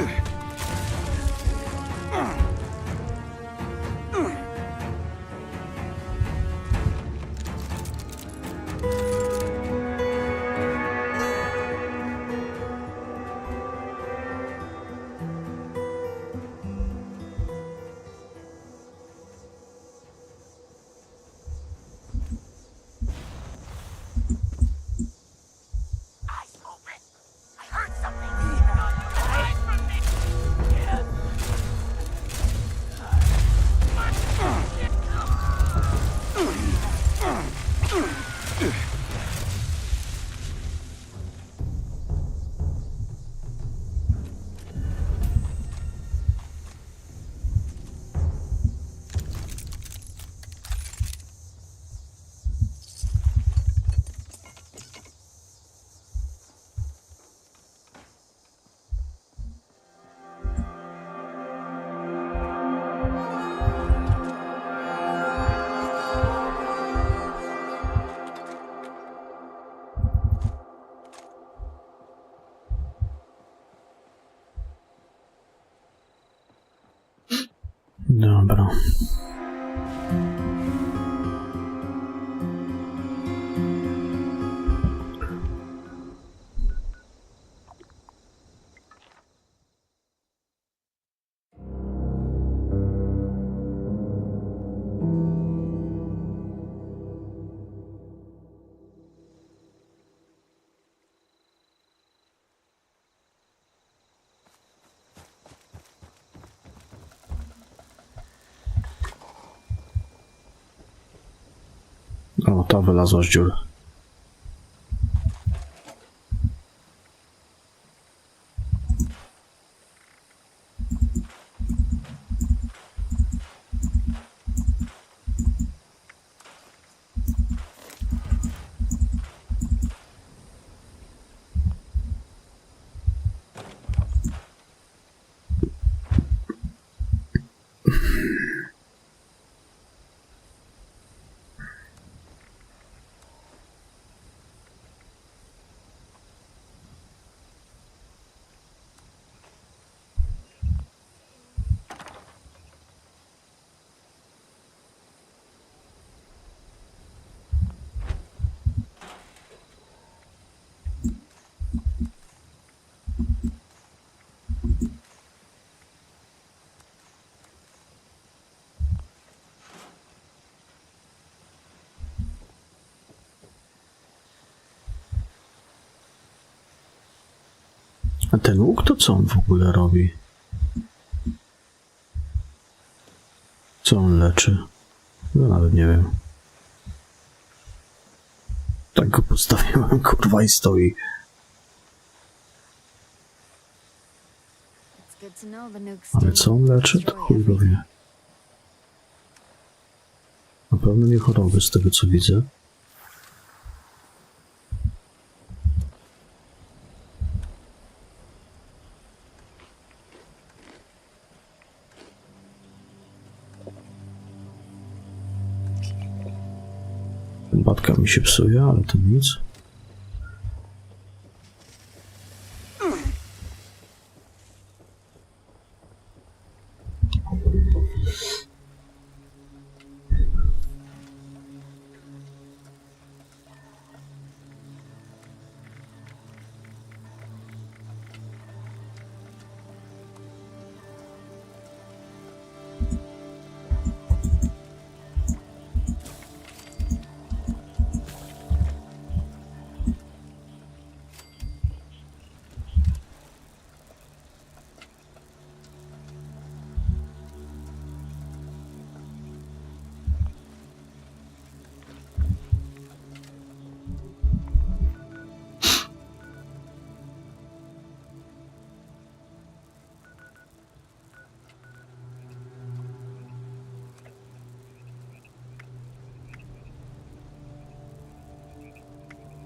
Dobra. O, ta wylazła z dziury. A ten łuk to co on w ogóle robi? Co on leczy? No nawet nie wiem. Tak go postawiłem, kurwa, i stoi. Ale co on leczy? To chuj go wie. Na pewno nie choroby, z tego co widzę. Batka mi się psuje, ale to nic.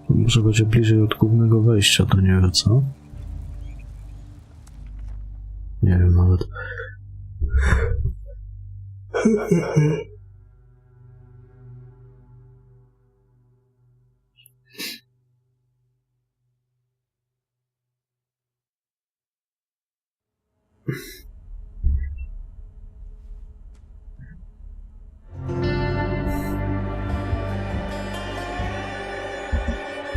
Może będzie bliżej od głównego wejścia, to nie wiem co. Nie wiem nawet.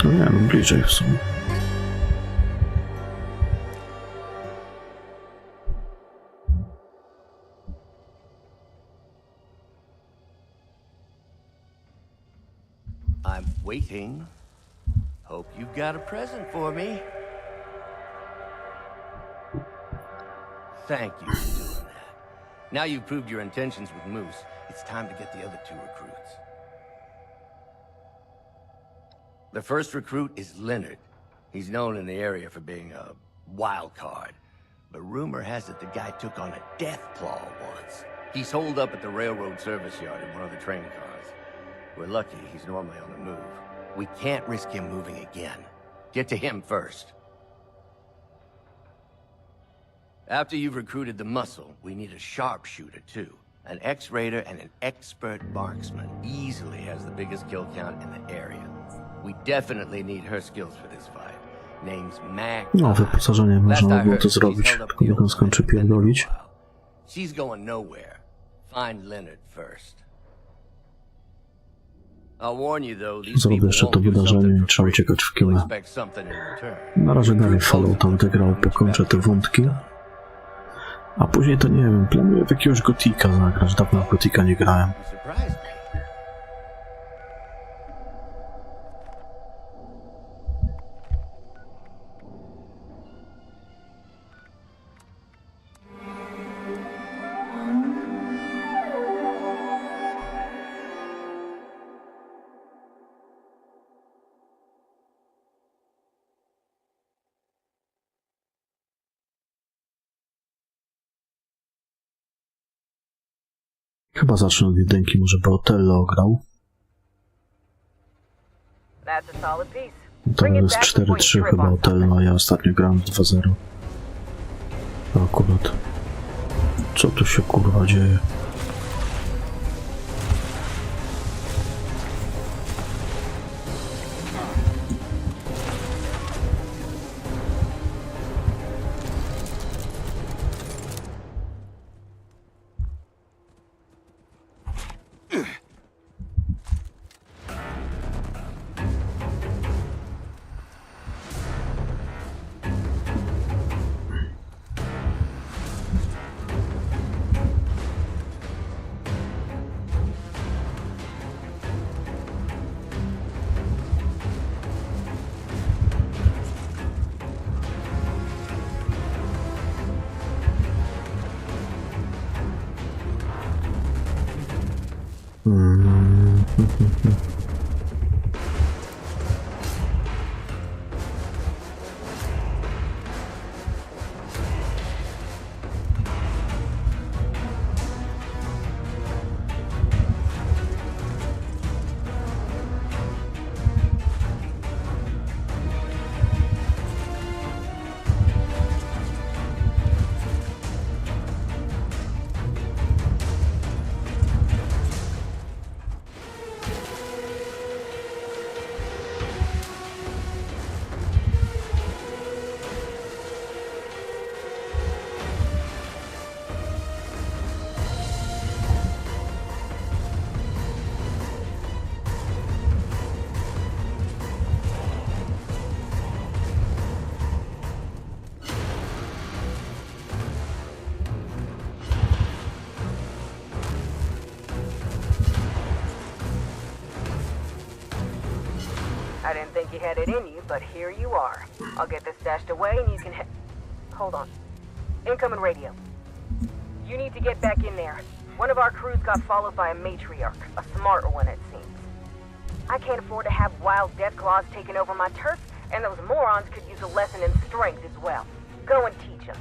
No nie, no bliżej w sumie. I'm waiting. Hope you've got a present for me. Thank you for doing that. Now you've proved your intentions with Moose, it's time to get the other two recruits. The first recruit is Leonard. He's known in the area for being a wild card. But rumor has it the guy took on a death claw once. He's holed up at the railroad service yard in one of the train cars. We're lucky he's normally on the move. We can't risk him moving again. Get to him first. After you've recruited the muscle, we need a sharpshooter too. An X-Raider and an expert marksman. Easily has the biggest kill count in the area. We definitely need her skills for this fight. Name's Mag. No, wyposażenie można było to zrobić, tylko jak on skończy pierdolić. She's going nowhere. Find Leonard first. I'll warn you though, these Zrobię jeszcze to wydarzenie i trzeba uciekać w kino. Na razie dalej Fallouta będę grał, pokończę te wątki. A później to nie wiem, planuję w jakiegoś Gotika zagrać. Dawno w Gotika nie grałem. Chyba zacznę od jedynki, może by Otello grał. To jest 4-3 chyba Otello, a ja ostatnio grałem w 2-0. Akurat. Co tu się kurwa dzieje? I didn't think you had it in you, but here you are. I'll get this stashed away and you can Hold on. Incoming radio. You need to get back in there. One of our crews got followed by a matriarch. A smart one, it seems. I can't afford to have wild deathclaws taking over my turf, and those morons could use a lesson in strength as well. Go and teach them.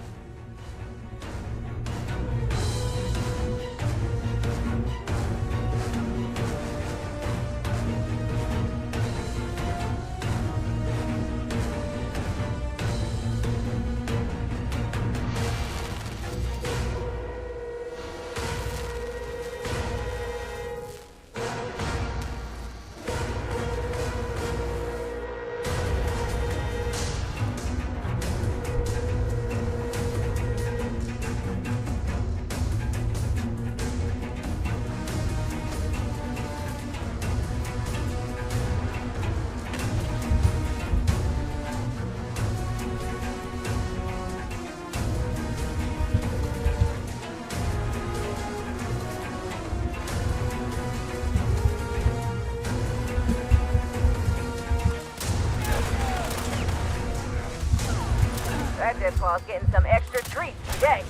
That deathclaw's getting some extra treats today.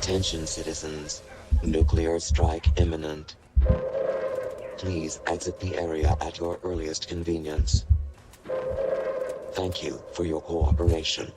Attention, citizens. Nuclear strike imminent. Please exit the area at your earliest convenience. Thank you for your cooperation.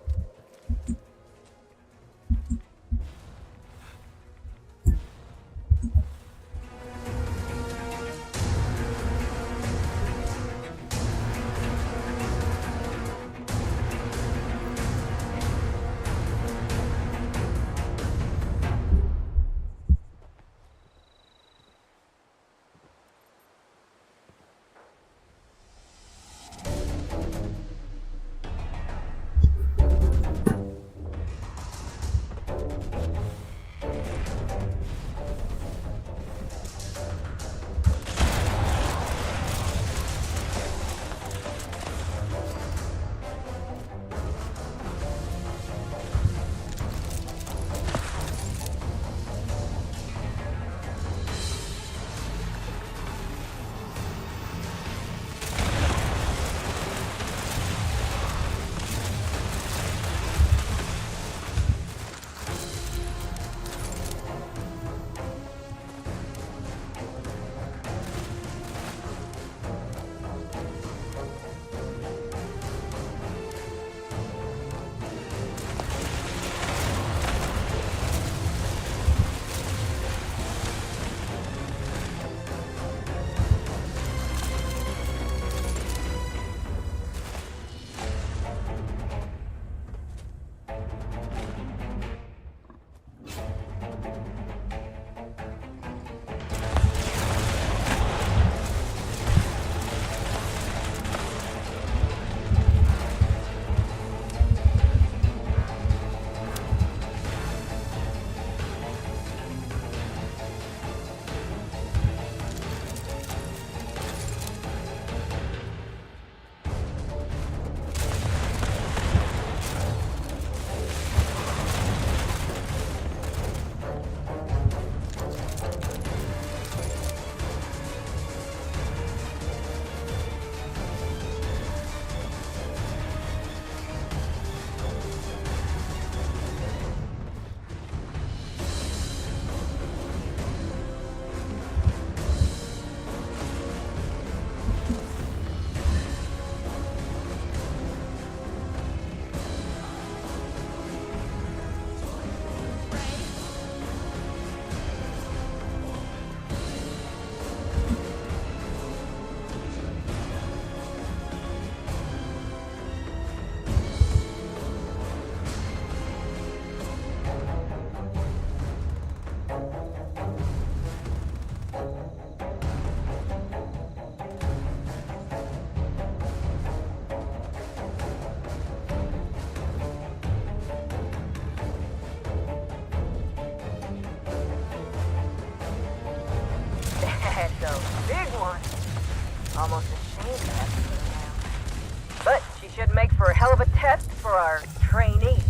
Almost ashamed to have to do now. But she should make for a hell of a test for our trainee.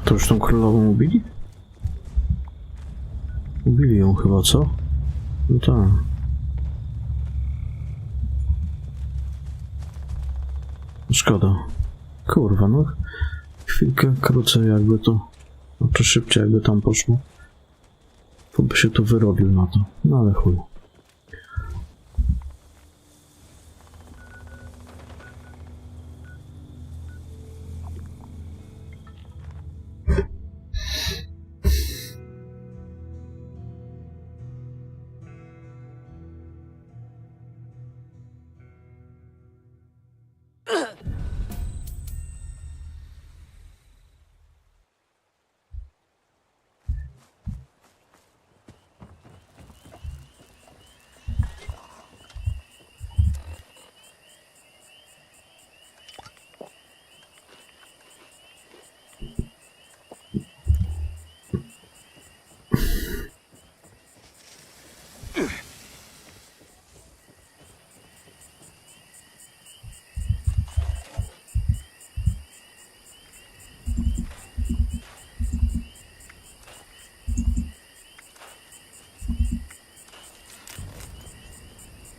To już tą królową ubili? Ubili ją chyba, co? No tak. Szkoda. Kurwa, no. Chwilkę krócej jakby to... Znaczy szybciej jakby tam poszło. To by się tu wyrobił na to. No ale chuj.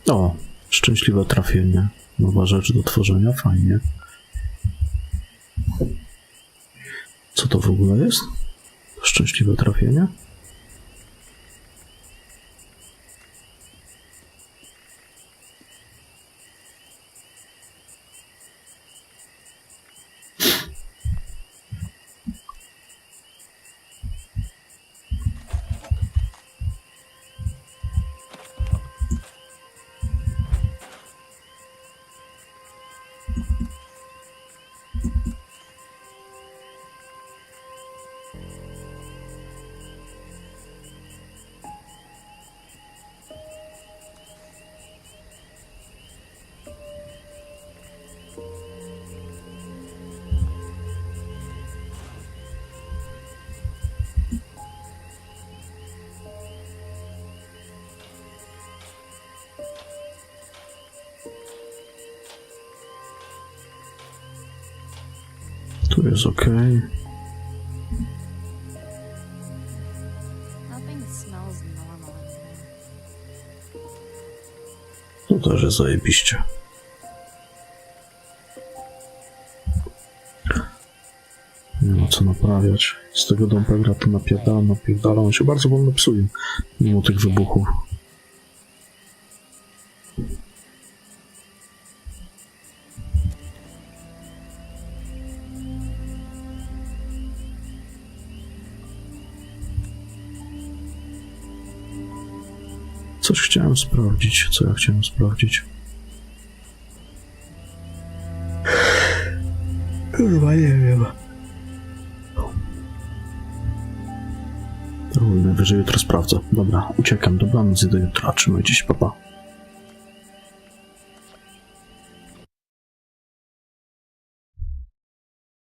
O, szczęśliwe trafienie. Nowa rzecz do tworzenia, fajnie. Co to w ogóle jest? Szczęśliwe trafienie? Tu jest ok. Tu też jest zajebiście. Nie ma co naprawiać. Z tego dąbka graty napierdala. On się bardzo wolno psuje, mimo tych wybuchów. Coś chciałem sprawdzić. Co ja chciałem sprawdzić? Kurwa, nie wiem. Najwyżej jutro sprawdzę. Dobra, uciekam. Dobranoc i do jutra. Trzymajcie się, pa pa.